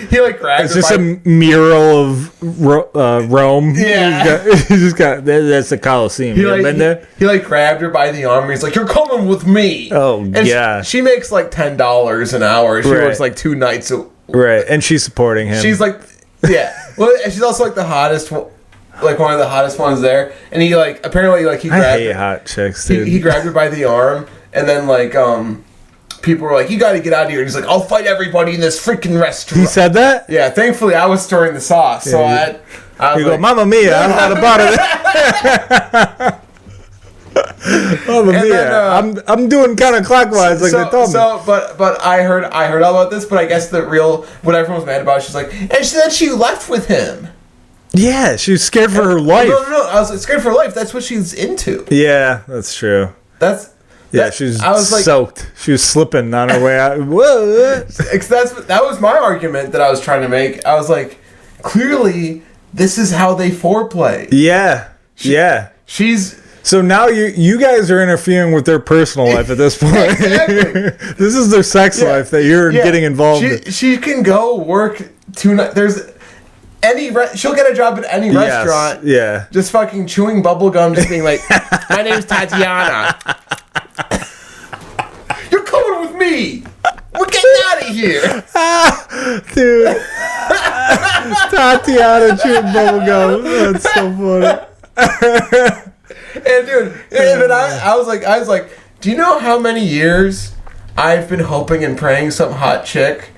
He like grabbed. It's just a mural of Rome. Yeah, he just got that's the Colosseum. He like grabbed her by the arm. And he's like, "You're coming with me." Oh, and yeah. She makes like $10 an hour. She works like 2 nights. Right, and she's supporting him. She's like, yeah. Well, and she's also like the hottest, like one of the hottest ones there. And he like apparently like he grabbed. I hate hot chicks, dude. He grabbed her by the arm, and then like people were like, "You got to get out of here." And he's like, "I'll fight everybody in this freaking restaurant." He said that? Yeah. Thankfully, I was stirring the sauce, so I was you like, go, "Mamma mia! I'm not about it." Mamma mia! I'm doing counterclockwise like they told me. But I heard all about this. But I guess what everyone was mad about, she's like, and then she left with him. Yeah, she was scared for her life. No. I was scared for her life. That's what she's into. Yeah, that's true. She was soaked. She was slipping on her way out. Whoa! That was my argument that I was trying to make. I was like, clearly, this is how they foreplay. Yeah, She's. So now you guys are interfering with their personal life at this point. Exactly. This is their sex life that you're getting involved in. She can go work 2 nights. she'll get a job at any restaurant. Yeah. Just fucking chewing bubble gum, just being like, my name's Tatiana. You're coming with me. We're getting out of here. Dude. Tatiana chewing bubble gum. That's so funny. And dude, and then I was like, do you know how many years I've been hoping and praying some hot chick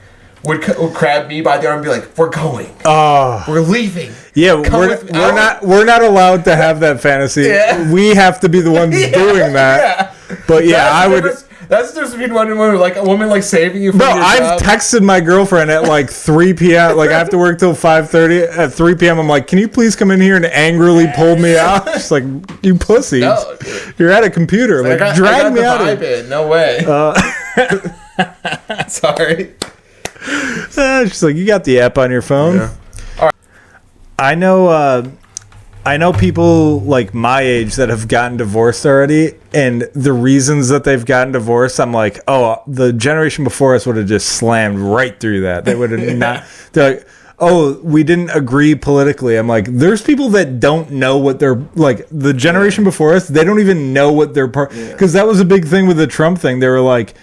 would grab me by the arm and be like, "We're going. We're leaving." Yeah, we're not allowed to have that fantasy. Yeah. We have to be the ones doing that. Yeah. But yeah, I would. That's the difference between one and woman. Like a woman like saving you from your I've job. texted my girlfriend at like 3 p.m. Like I have to work till 5:30. At 3 p.m. I'm like, can you please come in here and angrily pull me out? She's like, you pussy. No, you're at a computer. Like, drag me out of it. No way. Sorry. She's like, you got the app on your phone. Yeah. All right. I know people like my age that have gotten divorced already, and the reasons that they've gotten divorced, I'm like, oh, the generation before us would have just slammed right through that. They would have not. They're like, oh, we didn't agree politically. I'm like, there's people that don't know what they're like. The generation before us, they don't even know what their part. Because that was a big thing with the Trump thing. They were like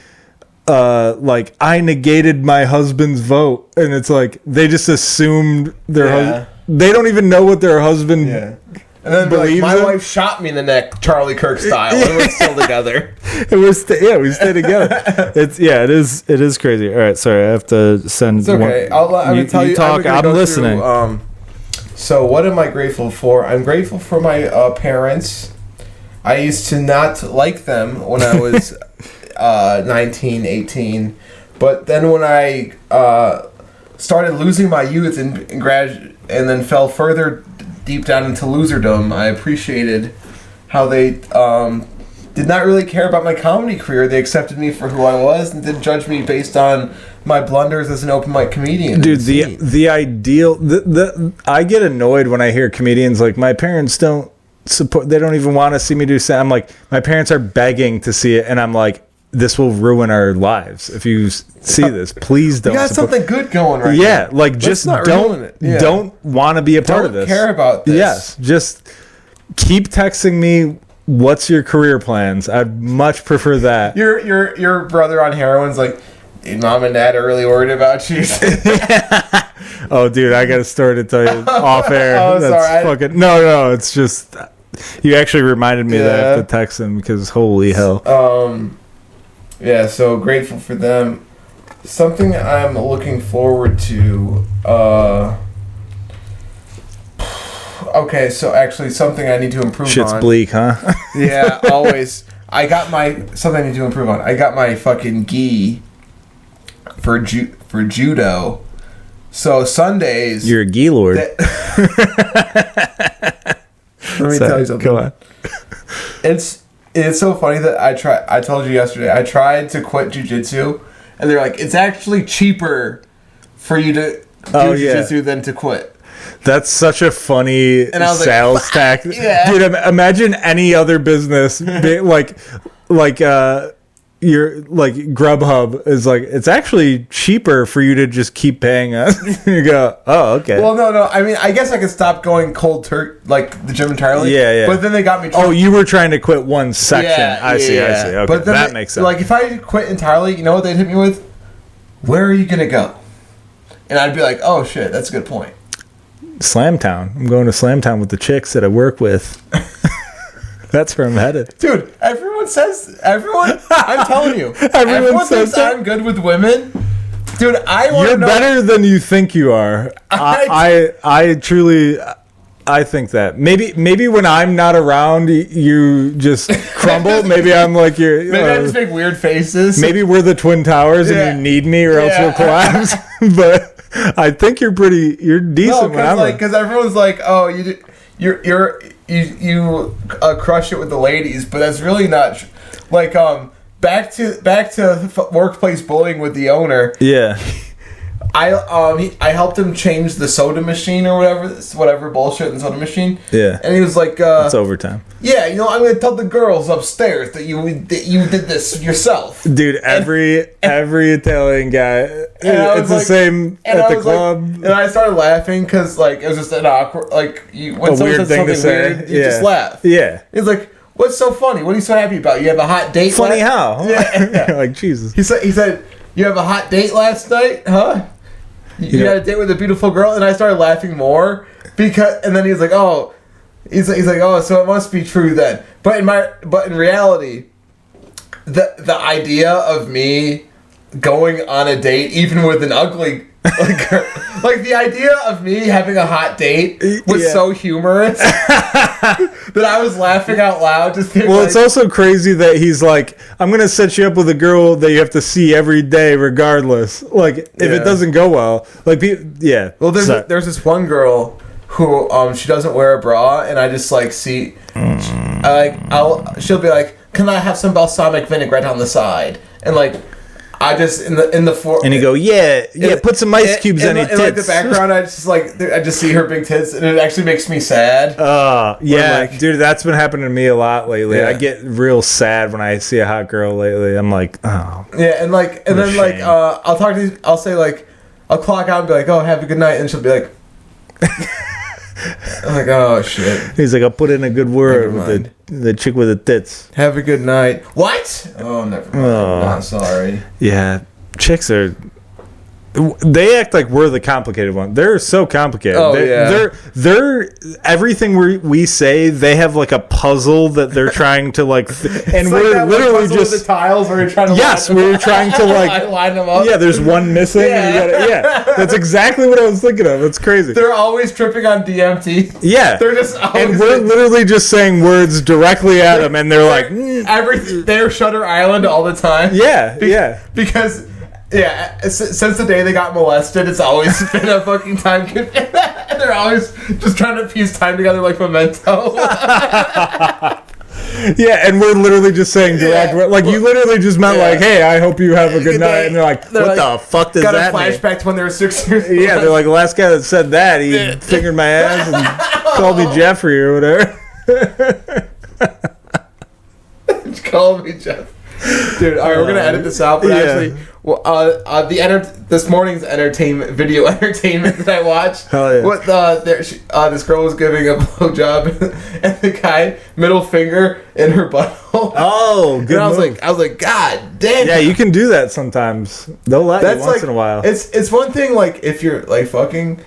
I negated my husband's vote, and it's like they just assumed their husband. They don't even know what their husband and then believes. Like, my wife shot me in the neck, Charlie Kirk style, and we're still together. We stay together. It is crazy. All right, sorry, I have to send. It's okay. I'm tell you. Talk. I'm listening. So what am I grateful for? I'm grateful for my parents. I used to not like them when I was 19, 18, but then when I started losing my youth and then fell further deep down into loserdom, I appreciated how they did not really care about my comedy career. They accepted me for who I was and didn't judge me based on my blunders as an open mic comedian. Dude, the ideal... I get annoyed when I hear comedians like, my parents don't support... They don't even want to see me do stand. I'm like, my parents are begging to see it, and I'm like, this will ruin our lives if you see this. Please don't. You got something good going right now. Yeah, like just don't want to be a part of this. Don't care about this. Yes, just keep texting me. What's your career plans? I'd much prefer that. Your brother on heroin's like, dude, mom and dad are really worried about you. Oh, dude, I got a story to tell you off air. Oh, That's sorry. fucking no. It's just you actually reminded me that I have to text him because holy hell. Yeah, so grateful for them. Something I'm looking forward to. Okay, so actually something I need to improve on. Shit's bleak, huh? Yeah, always. Something I need to improve on. I got my fucking gi for judo. So Sundays. You're a gi lord. Let me tell you something. Go on. It's so funny that I told you yesterday, I tried to quit jiu-jitsu, and they're like, it's actually cheaper for you to do jiu-jitsu than to quit. That's such a funny sales tack. Yeah. Dude, imagine any other business, your Grubhub is like, it's actually cheaper for you to just keep paying us. You go, oh, okay. Well, no. I mean, I guess I could stop going cold the gym entirely. Yeah. But then they got me. Oh, you were trying to quit one section. I see. Okay, but that makes sense. Like, if I quit entirely, you know what they'd hit me with? Where are you gonna go? And I'd be like, oh shit, that's a good point. Slamtown. I'm going to Slamtown with the chicks that I work with. That's where I'm headed. Dude, everyone, I'm telling you. everyone says thinks I'm good with women. Dude, You're better than you think you are. I truly think that. Maybe when I'm not around, you just crumble. Maybe I'm like your... Maybe I just make weird faces. Maybe we're the Twin Towers and you need me or else we'll collapse. But I think you're decent when I'm... because everyone's like, oh, you crush it with the ladies, but that's really not back to workplace bullying with the owner. Yeah. I helped him change the soda machine or whatever bullshit in the soda machine. Yeah. And he was like, it's overtime. Yeah, I'm gonna tell the girls upstairs that you did this yourself. Dude, every Italian guy, it's the same at the club. And I started laughing because it was just an awkward when someone says something weird, you just laugh. Yeah. He's like, "What's so funny? What are you so happy about? You have a hot date? Funny how? Yeah. Like Jesus." He said, "You have a hot date last night, huh? You had a date with a beautiful girl," and I started laughing more and then he's like, "Oh." He's like, "Oh, so it must be true then." But in reality, the idea of me going on a date, even with an ugly, the idea of me having a hot date was so humorous that I was laughing out loud. It's also crazy that he's like, "I'm gonna set you up with a girl that you have to see every day, regardless. If it doesn't go well, yeah." Well, there's this one girl who she doesn't wear a bra, and I just see she'll be like, "Can I have some balsamic vinaigrette on the side?" And I just in the and you go, yeah, put some ice cubes on your tits. In the background, I just see her big tits, and it actually makes me sad. Yeah, dude, that's been happening to me a lot lately. Yeah. I get real sad when I see a hot girl lately. I'm like, oh. Yeah, and then I'll talk to I'll say I'll clock out and be like, "Oh, have a good night," and she'll be like. I'm like, "Oh shit." He's like, "I'll put in a good word with the chick with the tits." Have a good night. What? Oh, never mind. Oh. I'm sorry. Yeah, chicks are. They act like we're the complicated one. They're so complicated. Oh, yeah. They're everything we say. They have a puzzle that they're trying to and we're literally just the tiles where you're trying to. Yes, we're trying to line them up. Yeah, there's one missing. Yeah. That's exactly what I was thinking of. It's crazy. They're always tripping on DMT. Yeah, they're just. And we're literally just saying words directly at them, and they're like everything. They're Shutter Island all the time. Yeah, because. Yeah, since the day they got molested, it's always been a fucking time. They're always just trying to piece time together like Memento. Yeah, and we're literally just saying direct. You literally just meant "Hey, I hope you have a good night," and they're like, "What the fuck does that mean?" Got a flashback to when they were 6 years old. Yeah, they're like, "The last guy that said that, he fingered my ass and called me Jeffrey or whatever." Call me Jeff. Dude, all right, we're gonna edit this out, but actually, this morning's video entertainment that I watched. Hell yeah. This girl was giving a blowjob, and the guy middle finger in her butthole. Oh, good. And I was like, God damn. Yeah, you can do that sometimes. They'll let you once in a while. It's one thing if you're fucking.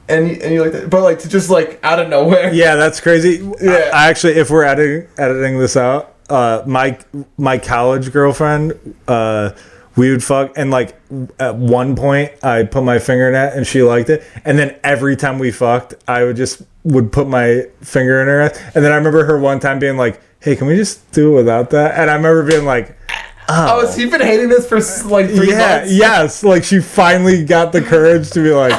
And you like that, but to just out of nowhere. Yeah, that's crazy. Yeah, I actually, if we're editing this out. My college girlfriend, we would fuck, and at one point I put my finger in it and she liked it, and then every time we fucked I would put my finger in her ass, and then I remember her one time being like, "Hey, can we just do it without that?" And I remember being like, "Oh, has he been hating this for 3 months?" Yes, she finally got the courage to be like,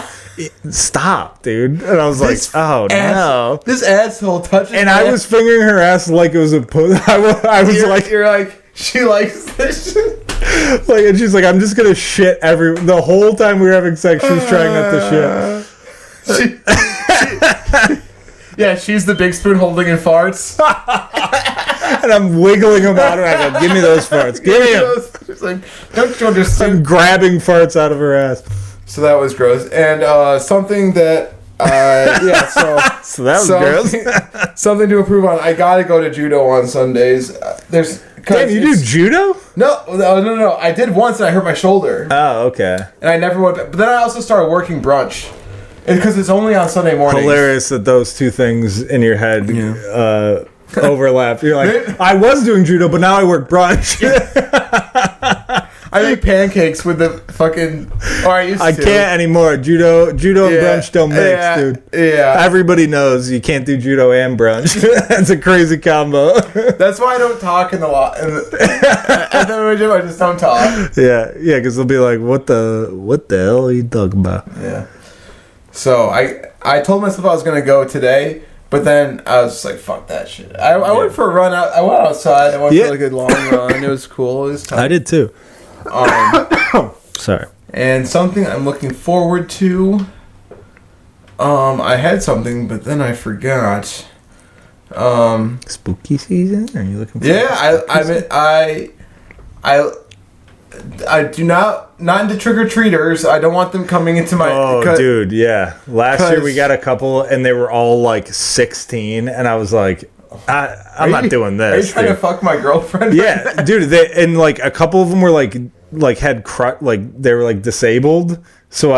"Stop, dude." And I was no. This asshole touches and I was fingering her ass like it was a pussy. You're like, she likes this shit. And she's like, "I'm just gonna shit the whole time we were having sex, she was trying not to shit." Yeah, she's the big spoon holding in farts. And I'm wiggling them out, and I go, "Give me those farts. Give me them." She's like, "Don't you understand?" I'm grabbing farts out of her ass. So that was gross. And something that, so that was gross. Something to improve on. I gotta go to judo on Sundays. Damn, you do judo? No. I did once and I hurt my shoulder. Oh, okay. And I never went back. But then I also started working brunch. Because it's only on Sunday mornings. Hilarious that those two things in your head overlap. You're like, I was doing judo, but now I work brunch. I make pancakes with the fucking. I can't anymore. Judo and brunch don't mix, dude. Yeah. Everybody knows you can't do judo and brunch. That's a crazy combo. That's why I don't talk at the gym. I just don't talk. Yeah, because they'll be like, "What the hell are you talking about?" Yeah. So I told myself I was gonna go today. But then I was just like, fuck that shit. I went for a run out. I went outside. I went for a good long run. It was cool. It was time. I did too. Sorry. And something I'm looking forward to. I had something, but then I forgot. Spooky season? Are you looking for? Yeah, I do not into trick or treaters. I don't want them coming into my. Oh, dude, yeah. Last year we got a couple, and they were all like 16, and I was like, I'm not doing this. Are you trying to fuck my girlfriend? Yeah, dude. And like a couple of them were like had they were like disabled. So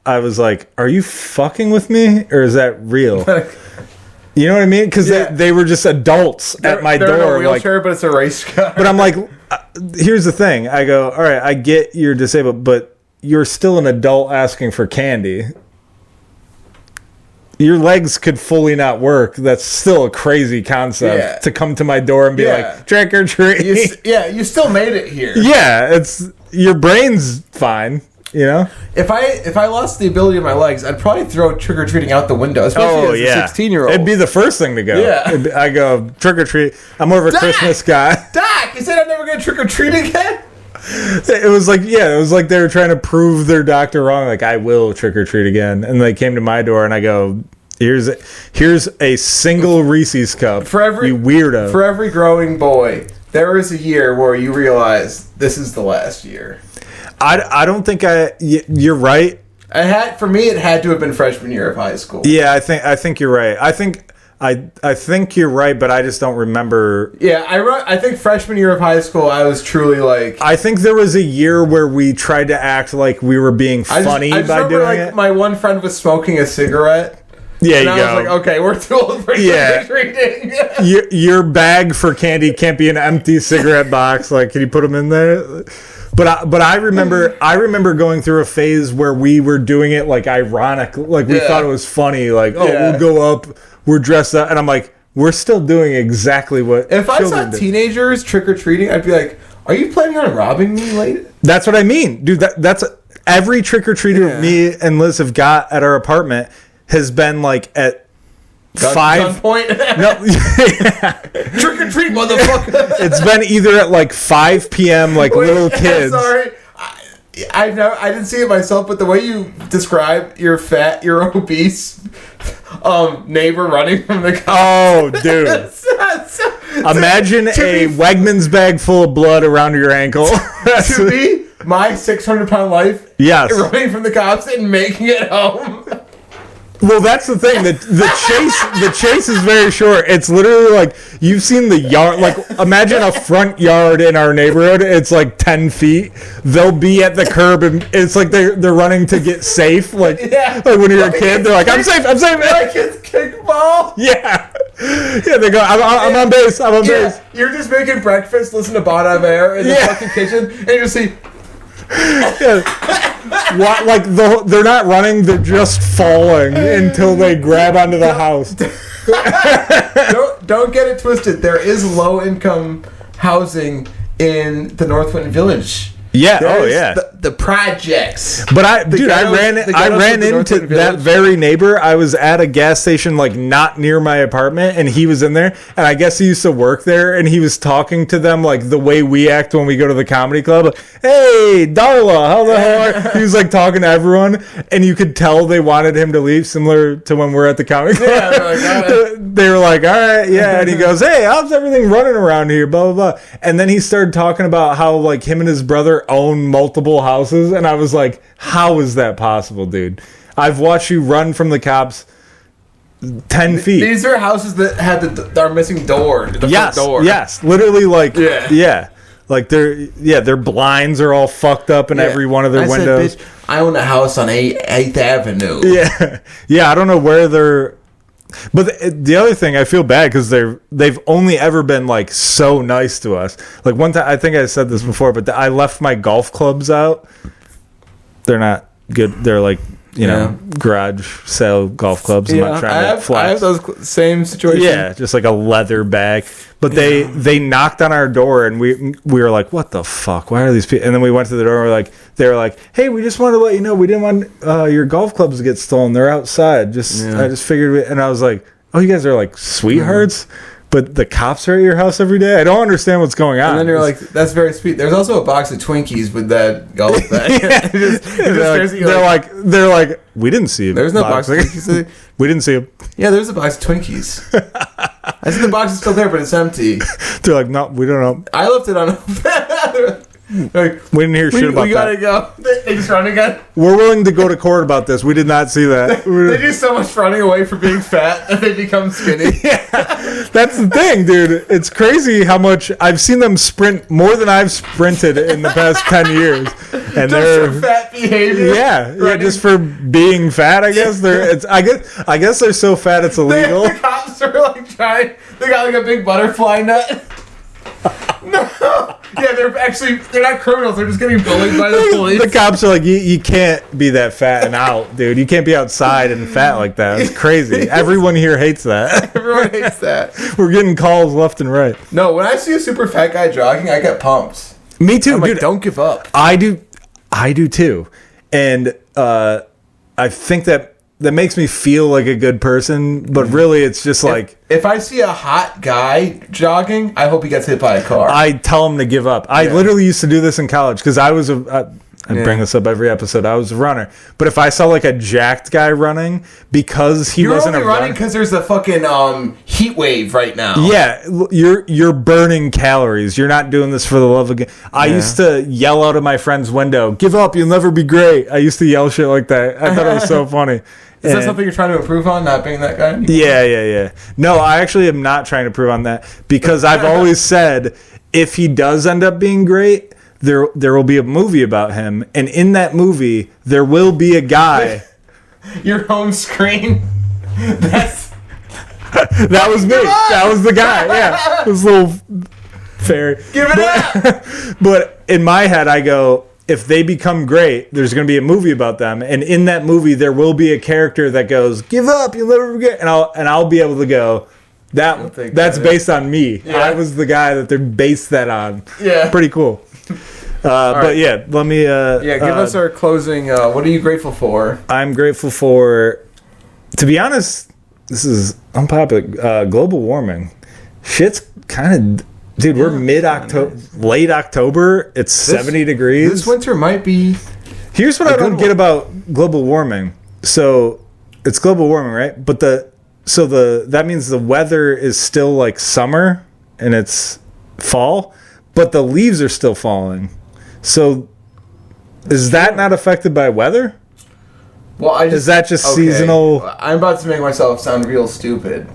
I was like, are you fucking with me, or is that real? You know what I mean? Because they were just adults at my door. They're in a wheelchair, but it's a race car. But I'm like, here's the thing. I go, all right, I get you're disabled, but you're still an adult asking for candy. Your legs could fully not work. That's still a crazy concept to come to my door and be like, trick or treat. You still made it here. Yeah, it's your brain's fine. You know, if I lost the ability of my legs, I'd probably throw trick or treating out the window. Especially as a 16-year-old, it'd be the first thing to go. Yeah, I go trick or treat. I'm more of a Christmas guy. Doc, you said I'm never gonna trick or treat again. It was like they were trying to prove their doctor wrong. Like, I will trick or treat again, and they came to my door, and I go, here's a single Reese's cup for every you weirdo. For every growing boy, there is a year where you realize this is the last year. I don't think you're right. For me, it had to have been freshman year of high school. Yeah, I think you're right. I think you're right, but I just don't remember. Yeah, I think freshman year of high school, I was truly like. I think there was a year where we tried to act like we were being funny by doing it. My one friend was smoking a cigarette. Yeah, and I was like, okay, we're too old for trick-or-treating. Your bag for candy can't be an empty cigarette box. Like, can you put them in there? But I remember going through a phase where we were doing it like ironic, like we thought it was funny, like we'll go up, we're dressed up, and I'm like, we're still doing exactly what. If I saw teenagers trick or treating, I'd be like, are you planning on robbing me later? That's what I mean, dude. That's every trick or treater me and Liz have got at our apartment has been like at. Gunpoint? No. Trick or treat, motherfucker. It's been either at like 5 p.m. like little kids. Sorry. I didn't see it myself, but the way you describe your obese neighbor running from the car. Oh, dude. Imagine a Wegmans bag full of blood around your ankle. To me, my 600-pound life running from the cops and making it home. Well, that's the thing. The chase is very short. It's literally like you've seen the yard. Like, imagine a front yard in our neighborhood. It's like 10 feet. They'll be at the curb, and it's like they're running to get safe. Like when you're a kid, they're like, "I'm safe. I'm safe." Like it's kickball. Yeah. They go, "I'm on base. I'm on base." You're just making breakfast, listen to Bon Iver in the fucking kitchen, and you just see. What, like they're not running, they're just falling until they grab onto the house. Don't get it twisted. There is low income housing in the Northwind Village. Yeah. There's the projects. But I ran into that very neighbor. I was at a gas station, like not near my apartment, and he was in there. And I guess he used to work there, and he was talking to them like the way we act when we go to the comedy club. Like, hey, Darla, how the hell are you? He was like talking to everyone, and you could tell they wanted him to leave, similar to when we're at the comedy club. Yeah, they were like, all right, yeah. And he goes, hey, how's everything running around here? Blah, blah, blah. And then he started talking about how like him and his brother own multiple houses, and I was like, how is that possible, dude? I've watched you run from the cops 10 feet. These are houses that are missing doors. Yes, front door. Yes, literally, like like their blinds are all fucked up in every one of their windows. Said, bitch, I own a house on 8th Avenue. Yeah. I don't know where they're. But the other thing, I feel bad because they've only ever been like so nice to us. Like one time, I think I said this before, but I left my golf clubs out. They're not good. They're like garage sale golf clubs. I'm not trying to flex. I have those same situations. Yeah, just like a leather bag. But they knocked on our door, and we were like, what the fuck? Why are these people? And then we went to the door, and they were like, hey, we just wanted to let you know we didn't want your golf clubs to get stolen. They're outside. I just figured, and I was like, oh, you guys are like sweethearts? But the cops are at your house every day? I don't understand what's going on. And then you're like, that's very sweet. There's also a box of Twinkies with that golf bag. They're like, we didn't see it. There's no box of Twinkies. We didn't see him. Yeah, there's a box of Twinkies. I see the box is still there, but it's empty. They're like, no, we don't know. I left it on. Like, we didn't hear shit about that. We gotta go. They just run again. We're willing to go to court about this. We did not see that. They do so much running away for being fat that they become skinny. Yeah, that's the thing, dude. It's crazy how much I've seen them sprint more than I've sprinted in the past 10 years. And just for fat behavior. Yeah, just for being fat. I guess I guess they're so fat it's illegal. The cops are like trying. They got like a big butterfly net. No. Yeah, they're not criminals. They're just getting bullied by the police. The cops are like, you can't be that fat and out, dude. You can't be outside and fat like that. It's crazy. Everyone here hates that. Everyone hates that. We're getting calls left and right. No, when I see a super fat guy jogging, I get pumped. Me too, I'm dude. Like, don't give up. I do too. And I think that makes me feel like a good person, but really it's just like... If I see a hot guy jogging, I hope he gets hit by a car. I tell him to give up. I literally used to do this in college because I was I bring this up every episode. I was a runner. But if I saw like a jacked guy running because he wasn't only running because there's a fucking heat wave right now. Yeah, you're burning calories. You're not doing this for the love of game. I used to yell out of my friend's window, "Give up, you'll never be great." I used to yell shit like that. I thought it was so funny. Is that something you're trying to improve on, not being that guy? Yeah. No, I actually am not trying to improve on that because I've always said if he does end up being great, there will be a movie about him, and in that movie there will be a guy. Your home screen. That was me. That was the guy. Yeah, this little fairy. Give it up. But in my head, I go, if they become great, there's going to be a movie about them, and in that movie there will be a character that goes, "Give up, you'll never forget," and I'll be able to go, that's based on me. Yeah. I was the guy that they based that on. Yeah, pretty cool. But yeah, let me. Give us our closing. What are you grateful for? I'm grateful for, to be honest, this is unpopular. Global warming. Shit's kind of. Dude, we're mid-October, late October. It's 70 degrees. This winter might be... Here's what I don't get about global warming. So, it's global warming, right? But that means the weather is still like summer and it's fall, but the leaves are still falling. So, is that not affected by weather? Well, is that just seasonal? I'm about to make myself sound real stupid.